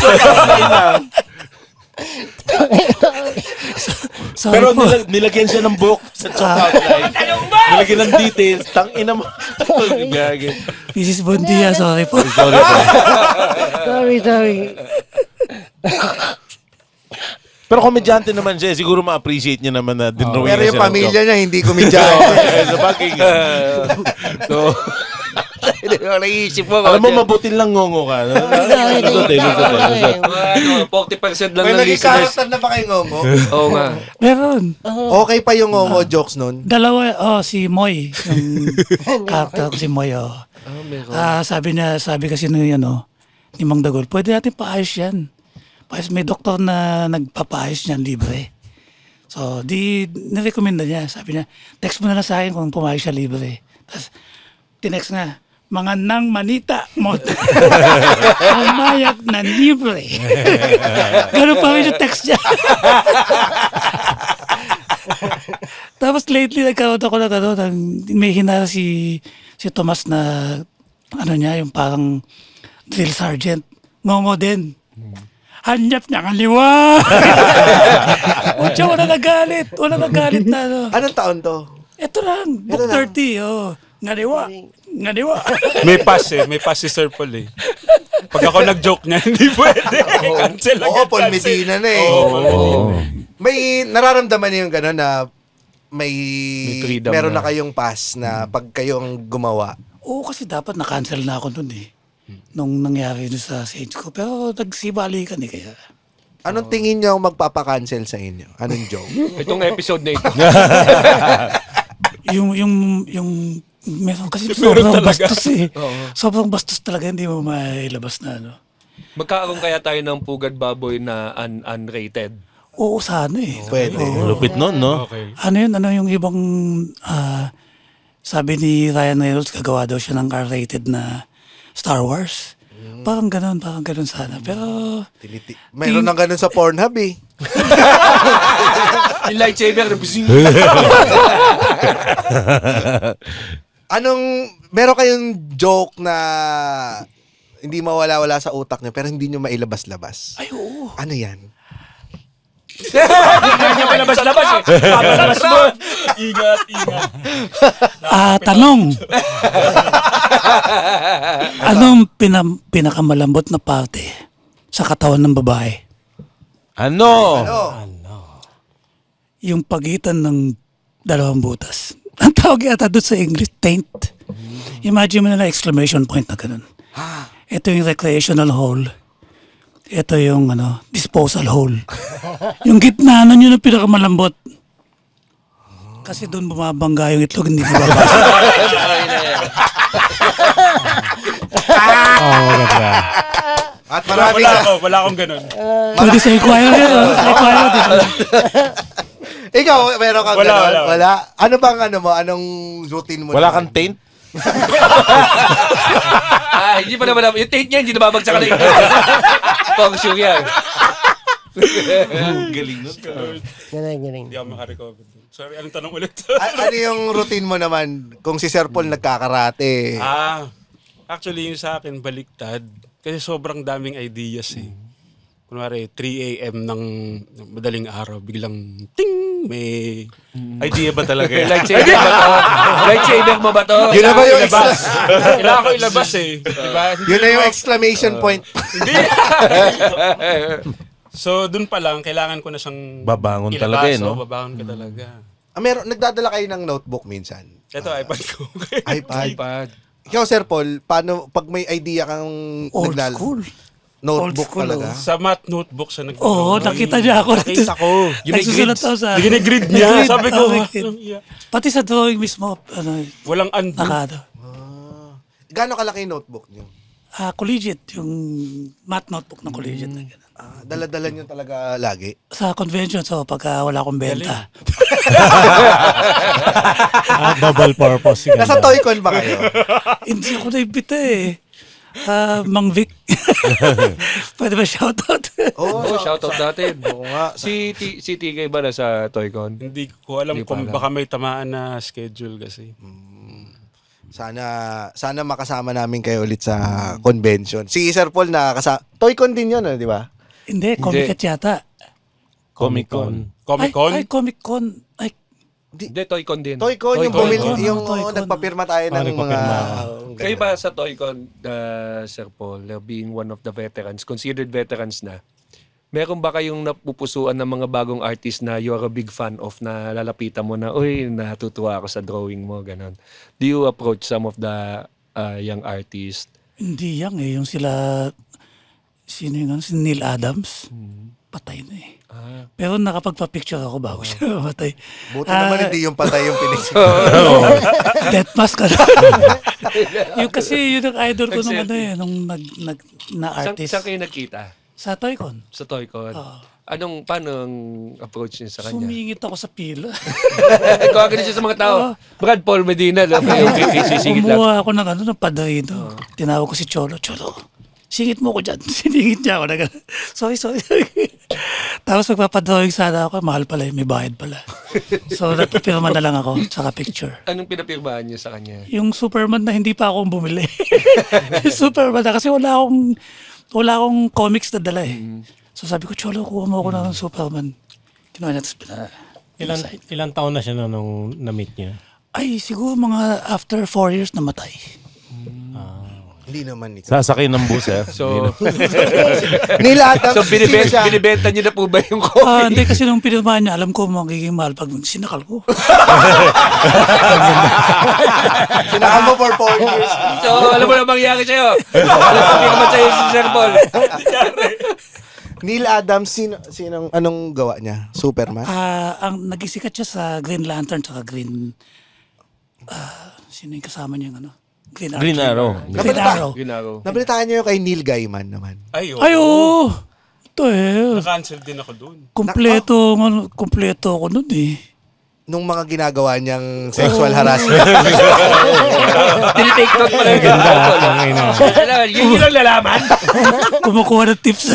Pero nilagyan siya ng book sa chalk outline. Nilagyan ng details. Tangina mo. Mrs. Bondia, sorry po. Sorry. Pero komedyante naman siya. Siguro ma-appreciate niya naman na dinrawing Pero yung siya ng pamilya joke. niya hindi komedyante. Sa bagay. So, Naisip mo. alam mo, mabuti lang ngongo ka. Ano, 40% lang May ng naging listeners. character na ba kay Ngongo? Oo nga. Meron. Okay pa yung Ngongo jokes nun? Dalawa, si Moy. Yung character ko si Moy, sabi kasi ni Mang Dagol, pwede natin paayos yan. May doktor na nagpapaayos niyan libre. So, nirekomenda niya. Sabi niya, text mo na lang sa akin kung pumayos siya libre. Tapos, tinext nga, mga nang manita mo. Umayag na libre. Ganun pa rin yung text niya. Tapos lately, nagkaroon ako ng may hinara si Tomas na, yung parang drill sergeant. Ngongo din. Hanyap niya ang liwa. Wala nagalit na. Anong taon to? Ito lang, book 30, Ngaliwa. May pass si Sir Paul eh. Pag ako nag-joke niya, hindi pwede. Cancel agad. Oo, Paul Medina na eh. May nararamdaman niyo yung gano'n na may meron na kayong pass na pag kayo ang gumawa. Oo, kasi dapat na-cancel na ako nun eh. Nung nangyari doon sa stage ko. Pero nagsibalikan eh kaya. Anong tingin niyo magpapa-cancel sa inyo? Anong joke? Itong episode na ito. yung meron kasi sobrang bastos eh. Sobrang bastos talaga, hindi mo mailabas na Magkakaroon kaya tayo ng Pugad Baboy na unrated? Oo, sana eh. Pwede. Lupit nun, no? Okay. Ano yung ibang sabi ni Ryan Reynolds, gagawa daw siya ng R-rated na Star Wars. Parang ganun sana. Pero Mayroon ng ganun sa Pornhub eh. Yung lightsaber. Meron kayong joke na hindi mawala-wala sa utak niyo pero hindi niyo mailabas-labas? Ay, oo. Ano yan? Hindi niya palabas-labas eh. Papalabas mo. Ingat. Tanong. Anong pinakamalambot na parte sa katawan ng babae? Ano? Yung pagitan ng dalawang butas. Ang tawag yata doon sa English, taint. Imagine mo na exclamation point na ganun. Ito yung recreational hole. Ito yung disposal hole. Yung gitna nun yun ang pinakamalambot. Kasi doon bumabangga yung itlog, hindi bumabasa. At marami Wala akong ganun. Pwede sa inquire yan. Ikaw, meron kang Wala, ganun? wala. Wala? Ano bang anong routine mo? Wala kang taint? Hindi pa naman. Yung taint niya, hindi nababagsak na yung pang sure yan. Galing nun. Galing. Hindi ako makarecover. Sorry, anong tanong ulit? Ano yung routine mo naman kung si Sir Paul nagkakarate? Actually, yung sa akin, baliktad. Kasi sobrang daming ideas eh. Kunwari, 3 a.m. ng madaling araw, biglang ting! May idea ba talaga yan? Lightsaber mo ba to? Yun na ba yung kailangan ko ilabas eh. Diba? Yun na yung exclamation point. Hindi. So, dun pa lang, kailangan ko na siyang Babangon ilabas. talaga eh, no? Babangon ka talaga. Nagdadala kayo ng notebook minsan? Ito, iPad ko. iPad. Ikaw, Sir Paul, paano pag may idea kang Old school. Notebook Old school, talaga? Sa math notebook siya Oo, nakita niya ako. Nakita ko. Nagsusulat ako sa... Ginigrid niya. Sabi ko, pati sa drawing mismo, walang undo. nakado. Gaano kalaki yung notebook niyo? Collegiate, yung math notebook ng collegiate. Na ganun. Dala-dala niyo talaga lagi? Sa convention, so pagka wala akong benta. Double purpose. Nasa Toycon ba kayo? Hindi ako naimbita eh. Mang Vic. Pwede ba shoutout? Shoutout natin. Oo nga. Si TK ba na sa Toycon? Hindi ko alam kung baka may tamaan na schedule kasi. Sana makasama namin kayo ulit sa convention. Si Sir Paul Toycon din yun, di ba? Hindi, Comic-Con yata. Comic-Con. Ay, Comic-Con. Ay, Hindi, Toycon din. Toycon, yung bumili, yung nagpapirma tayo ng mga... Kayo ba sa Toycon, Sir Paul, being one of the veterans, considered veterans na, Meron ba kayong napupusuan ng mga bagong artist na you're a big fan of na lalapitan mo na, uy, natutuwa ako sa drawing mo, ganon. Do you approach some of the young artists? Hindi yan eh. Yung sila, sino yung si Neil Adams, patay na eh. Pero nakapagpa-picture ako bago siya matay. Buti naman hindi yung patay yung pinicture. Death mask ka na. Yung kasi yun ang idol ko nung nung na artist. Saan kayo nagkita? Sa Toycon. Sa Toycon. Paano ang approach niyo sa kanya? Sumingit ako sa pila. Kung agad siya sa mga tao. Brad Paul Medina. Kumuha ako ng padrino. Tinawag ko si Cholo. Cholo, singit mo ko dyan. Siningit niya ako. Sorry. Tapos magpapadrawing sana ako. Mahal pala may bayad pala. So nagpipirma na lang ako. Saka picture. Anong pinapirmahan niyo sa kanya? Yung Superman na hindi pa akong bumili. Yung Superman na kasi wala akong comics na dala eh. So sabi ko, Cholo, kuha mo ako ng Superman. Kinuha niya, tapos Ilang taon na siya nung na-meet niya? Ay, siguro mga after 4 years namatay. Hindi naman ito. Sasakay ng bus, eh. So, Nilatang. So, binibenta niyo na po ba yung copy? Hindi, kasi nung pinirmahan niya, alam ko magiging mahal pag sinakal ko. Sinakal mo for 4 years. So, alam mo na mangyari sa'yo. Alam mo naman sa'yo si Sir Paul. Neil Adams, anong gawa niya? Superman? Ang nagisikat siya sa Green Lantern saka Green... sino yung kasama niya Green Arrow. Nabalitaan niyo yung kay Neil Gaiman naman. Ay, oo. Ito eh. Na-cancel din ako doon. Kompleto ako nun eh. Nung mga ginagawa niyang sexual harassment. Tinitake note pala yung ganda. Yun lang lalaman. Kumukuha ng tips.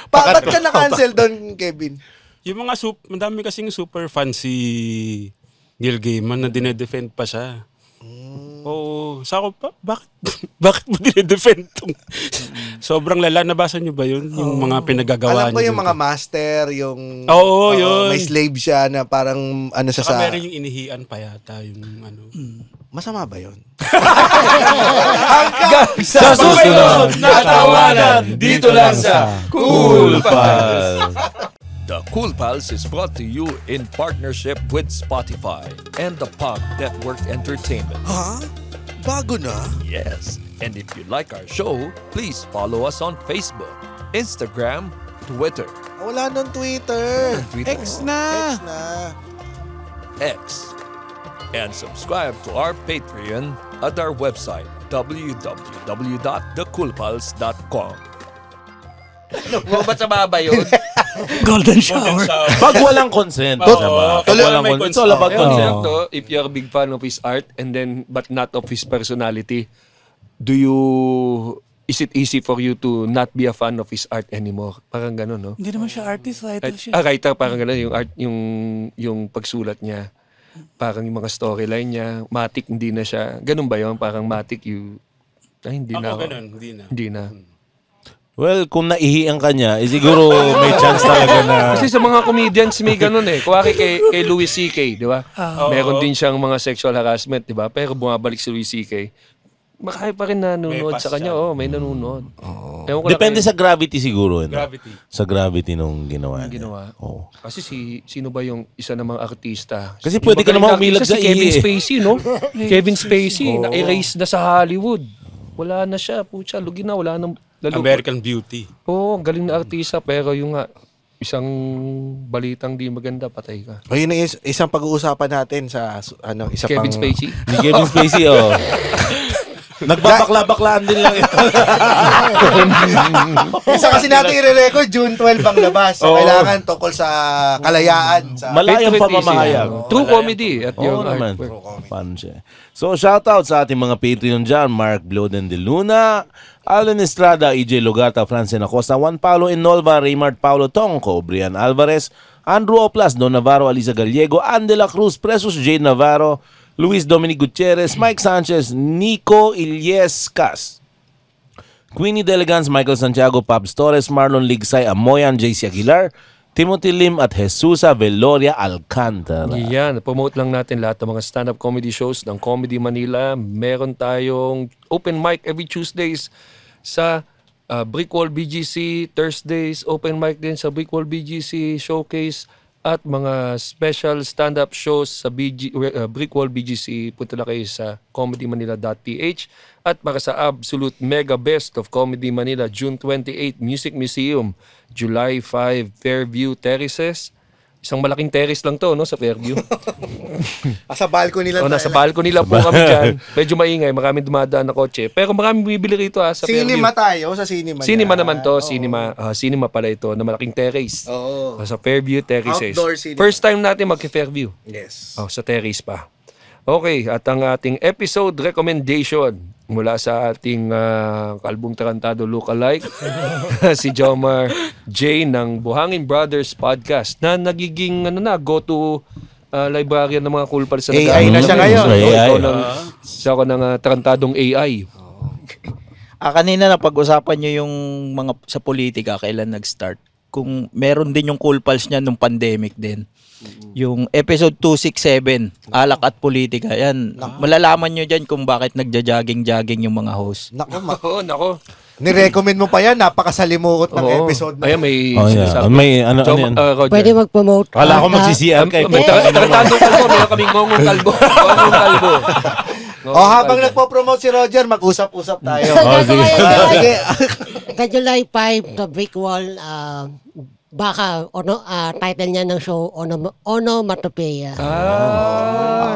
Ba't ka na-cancel doon, Kevin? Yung mga madami kasing super fan si Neil Gaiman na dinedefend pa siya. Oo. Sa ako, bakit mo dinedefend tong? Sobrang lala. Nabasa niyo ba yun? Yung mga pinagagawa niya. Alam ko yung mga master, yung... Oo, yun. May slave siya na parang siya Saka sa... meron yung inihian pa yata. Yung Masama ba yun? Sa susunod na tawanan, dito lang sa Cool Pals. The Cool Pals is brought to you in partnership with Spotify and the Pod Network Entertainment. Huh? Bago na? Yes. And if you like our show, please follow us on Facebook, Instagram, Twitter. Wala nang Twitter. X na. X. And subscribe to our Patreon at our website, www.thecoolpals.com. Ba't sa baba yun? Golden shower. Pag walang consent. It's all about consent. If you're a big fan of his art but not of his personality, is it easy for you to not be a fan of his art anymore? Parang gano'n, no? Hindi naman siya artist, writer siya. Writer, parang gano'n. Yung art, yung pagsulat niya. Parang yung mga storyline niya. Matic, hindi na siya. Ganun ba yun? Parang Matic, hindi na. Hindi na. Well, kung naihiyan ka niya, siguro may chance talaga na... Kasi sa mga comedians may ganun eh. Kuwari kay Louis C.K., di ba? Meron din siyang mga sexual harassment, di ba? Pero bumabalik si Louis C.K. Makaya pa rin nanonood sa kanya. May nanonood. Depende sa gravity siguro. Gravity. Sa gravity nung ginawa niya. Kasi sino ba yung isa namang artista? Kasi pwede ka naman umilag sa Kevin Spacey, no? Kevin Spacey, na-erase na sa Hollywood. Wala na siya. Pucha, lugi na. Wala nang... American Beauty. Oo, galing na artista. Pero yung isang balitang di maganda, patay ka. O yun ang isang pag-uusapan natin sa isa Kevin Spacey? Ni Kevin Spacey, Nagbabakla-baklaan din lang ito. Isa kasi natin i-record, June 12 ang labas. So, kailangan tungkol sa kalayaan. Malayang pamamahayag. True comedy at yung artwork. Fun siya. So, shoutout sa ating mga Patreon dyan. Mark Bloden de Luna, Alan Estrada, EJ Logata, Francine Acosta, Juan Paulo Inolva, Raymart Paulo Tongco, Brian Alvarez, Andrew Oplas, Don Navarro, Aliza Gallego, Andela Cruz, Presos Jade Navarro, Luis Dominic Gutierrez, Mike Sanchez, Nico Ilyescas, Queenie Delegans, Michael Santiago, Pabs Torres, Marlon Ligsay, Amoyan, JC Aguilar, Timothy Lim at Jesusa Veloria Alcantara. Yan, promote lang natin lahat ng mga stand-up comedy shows ng Comedy Manila. Meron tayong open mic every Tuesdays sa Brickwall BGC, Thursdays, open mic din sa Brickwall BGC Showcase, at mga special stand-up shows sa Brickwall BGC. Punta na kayo sa comedymanila.ph. At para sa absolute mega best of Comedy Manila, June 28, Music Museum, July 5, Fairview Terraces. Isang malaking terrace lang to, no, sa Fairview. Sa balcony lang. Nasa balcony lang po kami dyan. Medyo maingay, maraming dumadaan na kotse. Pero maraming bibili rito sa Fairview. Cinema tayo, sa cinema. Cinema naman to, cinema pala ito, na malaking terrace. Oo. Sa Fairview Terraces. Outdoor cinema. First time natin mag-Fairview. Yes. Sa terrace pa. Okay, at ang ating episode recommendation mula sa ating kalbong tarantado lookalike, si Jomar J ng Buhangin Brothers Podcast na nagiging go-to librarian ng mga cool pals sa AI na siya ngayon. Siya ako ng tarantadong AI. Kanina na pag-usapan nyo yung mga sa politika, kailan nag-start. Kung meron din yung cool pals niya nung pandemic din. Yung episode 267, alak at politika, yan. Malalaman nyo dyan kung bakit nagja-jogging-jogging yung mga host. Nako. Nirecommend mo pa yan, napakasalimuot ng episode. Ayan, may yan. Pwede mag-promote. Kala ko magsi-CR kay Tarantadong kalbo, meron kaming ngongong kalbo. Habang nagpo-promote si Roger, mag-usap-usap tayo. Sige. Sa July 5, the Brickwall, baka title niya ng show Onomatopeia.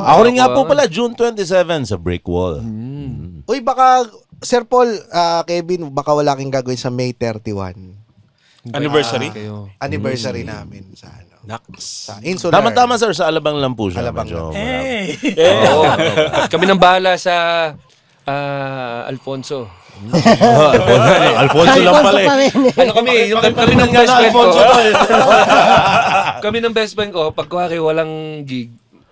Ako rin nga po pala June 27 sa Brickwall. Uy, baka Sir Paul, Kevin, baka wala kang gagawin sa May 31. Anniversary? Anniversary namin sa sa Insular. Tama-tama sir, sa Alabang lang po siya. Alabang lang. Kami nang bahala sa Alfonso. Alfonso lang pala kami ng best friend ko. Kami ng best friend ko, pag walang gig,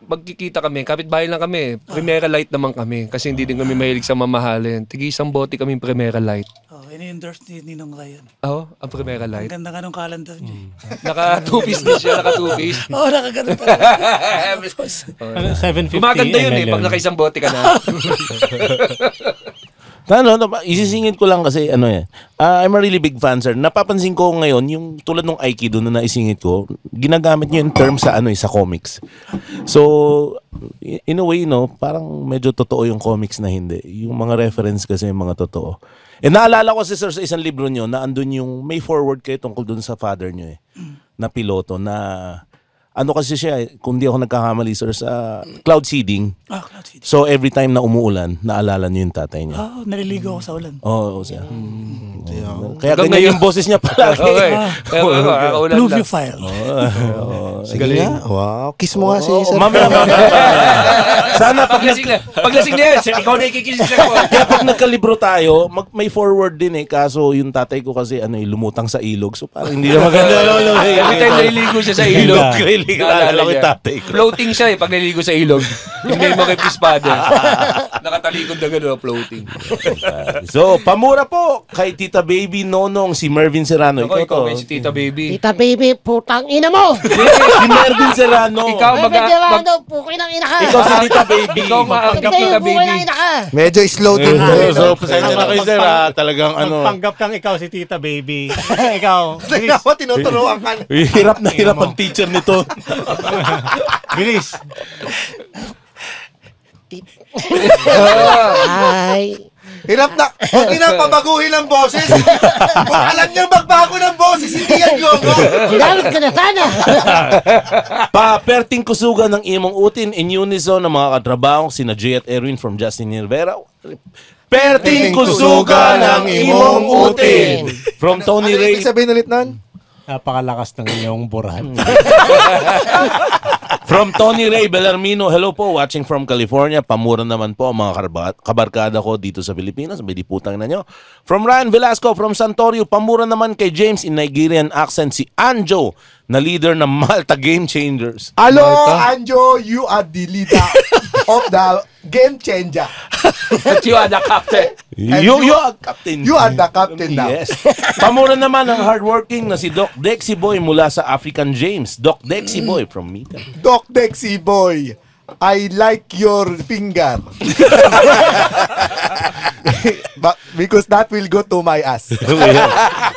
magkikita kami, kapitbahay lang kami. Primera Light naman kami kasi hindi din kami mahilig sa mamahalin. Tigi isang bote kaming Primera Light. Ini-endorse ni Ninong Ryan. Ang Primera Light. Ang ganda nga nung calendar niya. Naka-two-piece din siya, naka-two-piece. Nakaganda talaga. 750 Gumaganda yun pag naka-isang bote ka na. Isisingit ko lang kasi I'm a really big fan sir. Napapansin ko ngayon yung tulad ng Aikido na naisingit ko, ginagamit niyo yung term sa sa comics. So in a way parang medyo totoo yung comics na hindi. Yung mga reference kasi yung mga totoo. Naalala ko sir sa isang libro niyo na andun yung may forward kayo tungkol dun sa father niyo na piloto na kasi siya, kung di ako nagkakamali sir, sa cloud seeding. Cloud seeding. So every time na umuulan, naalala niyo yung tatay niya. Naliligo ako sa ulan. Oo, siya. Kaya ganyan yung boses niya palagi. Pluviophile. Sige nga. Wow. Kiss mo nga si sir. Mamaya. Sana paglasing na yan, ikaw na ikikisis ako. Kaya pag nagkalibro tayo, may forward din kaso yung tatay ko kasi lumutang sa ilog. So parang hindi na maganda. Every time naliligo siya sa ilog. Naalala ko yung tatay ko. Floating siya pag naliligo sa ilog. Hindi mo kay Pispada. Nakatalikod na gano'n, floating. So, pamura po kay Tita Baby Nonong, si Mervin Serrano. Ikaw si Tita Baby. Tita Baby, putang ina mo! Si Mervin Serrano. Ikaw pukin ng ina ka! Ikaw si Tita Baby. Ikaw maanggap Tita Baby. Medyo slow din po. So, pasensya na kayo sir talagang Panggap kang ikaw si Tita Baby. Ikaw. Tinuturuan ka. Hirap na hirap ang teacher nito. Bilis. Ay. Hirap na. Huwag pabaguhin ang boses. Kung alam niyang magbago ng boses, hindi yan yogo. Ginamit ka na sana. Perting kusugan ng imong utin in unison ng mga katrabaho sina Jay at Erwin from Justin Rivera. Perting kusugan ng imong utin. From Tony Ray. Ibig sabihin ulit nun? Napakalakas ng iyong burahan. From Tony Ray Bellarmino, hello po, watching from California. Pamura naman po ang mga kabarkada ko dito sa Pilipinas. May diputang na nyo. From Ryan Velasco, from Santorio, pamura naman kay James in Nigerian accent, si Anjo, na leader ng Malta Game Changers. Hello, Anjo, you are the leader of the Game Changer. But you are the captain. You are captain. You are the captain now. Yes. Pamura naman ang hardworking na si Doc Dexy Boy mula sa African James. Doc Dexy Boy from Mita. Doc Dexy Boy. I like your finger. Because that will go to my ass.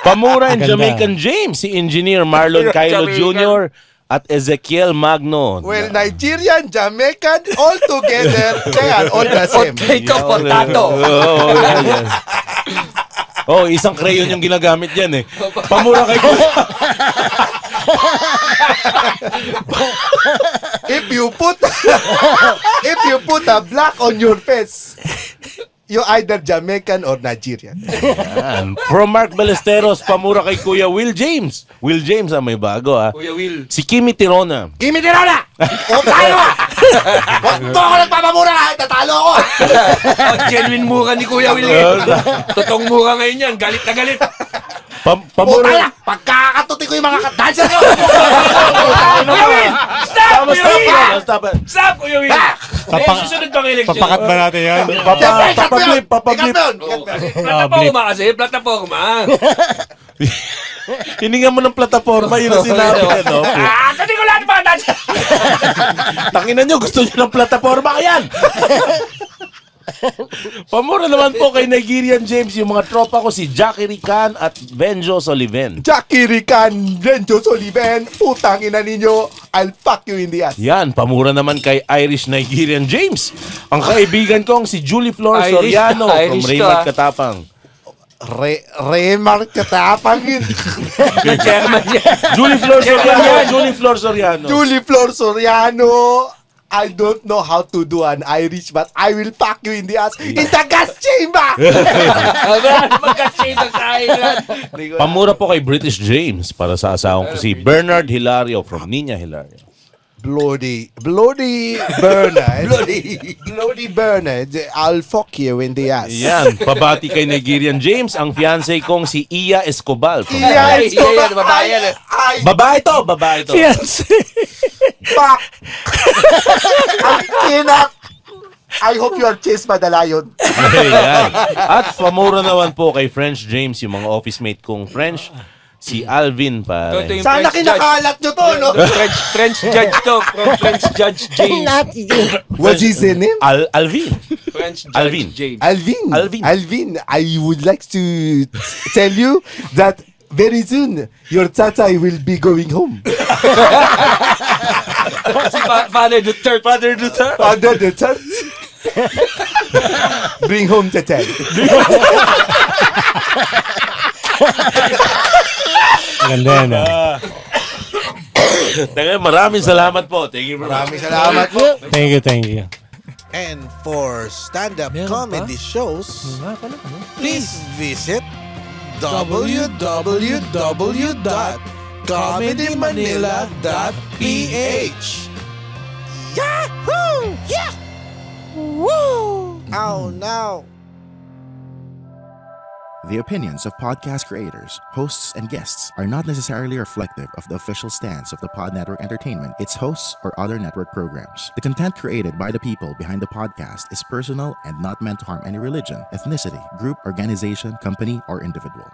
Pamura and Jamaican James, si Engineer Marlon Cailo Jr. at Ezekiel Magno. Well, Nigerian, Jamaican, all together, they are all the same. Potato, potato. Oh, isang crayon yung ginagamit yan eh. Pamura kay if you put a black on your face, you're either Jamaican or Nigerian. Yan. From Mark Ballesteros, pamura kay Kuya Will James. Will James may bago Kuya Will. Si Kimi Tirona. Kimi Tirona! O tayo ka! Huwag to ako nagpapamura ka! Tatalo ako! Genuine mura ni Kuya Will. Totoong mura ngayon yan. Galit na galit. Pamura. Pagkakatuti ko yung mga dancer ko! Kuya Will! Stop, Kuya Will! Stop, Kuya Will! Susunod pang eleksyon. Papakat ba natin yan? Papablip. Plataforma kasi, plataforma. Hininga mo ng plataforma, yun ang sinabi. Kasi ko lahat mga dancer. Tanginan nyo, gusto nyo ng plataforma yan. Pamura naman po kay Nigerian James yung mga tropa ko si Jackie Rican at Benjo Soliven. Jackie Rican, Benjo Soliven, putang ina ninyo, I'll fuck you in the ass. Yan, pamura naman kay Irish Nigerian James. Ang kaibigan kong si Julie Flor Soriano from Raymart Katapang. Raymart Katapang yun. Julie Flor Soriano. Julie Flor Soriano. I don't know how to do an Irish, but I will fuck you in the ass in the gas chamber! Pamura po kay British James para sa asawang ko si Bernard Hilario from Nina Hilario. Bloody Bernard. Bloody Bernard. I'll fuck you in the ass. Yan, pabati kay Nigerian James, ang fiancé kong si Iya Escobar. Iya Escobar. Babae to. Fiancé. Fuck! I hope you are chased by the lion. Ayan. At pamura naman po kay French James, yung mga office mate kong French, si Alvin pa. Sana kinakalat nyo to, no? French judge to. From French Judge James. What's his name? Alvin. French Judge James. Alvin. I would like to tell you that very soon, your tata will be going home. Father Duterte. Bring home tata. Ganda yan. Maraming salamat po. Thank you. Maraming salamat po. Thank you. And for stand-up comedy shows, please visit www.comedymanila.ph. Yahoo! Yeah! Woo! Oh no! The opinions of podcast creators, hosts, and guests are not necessarily reflective of the official stance of the Pod Network Entertainment, its hosts, or other network programs. The content created by the people behind the podcast is personal and not meant to harm any religion, ethnicity, group, organization, company, or individual.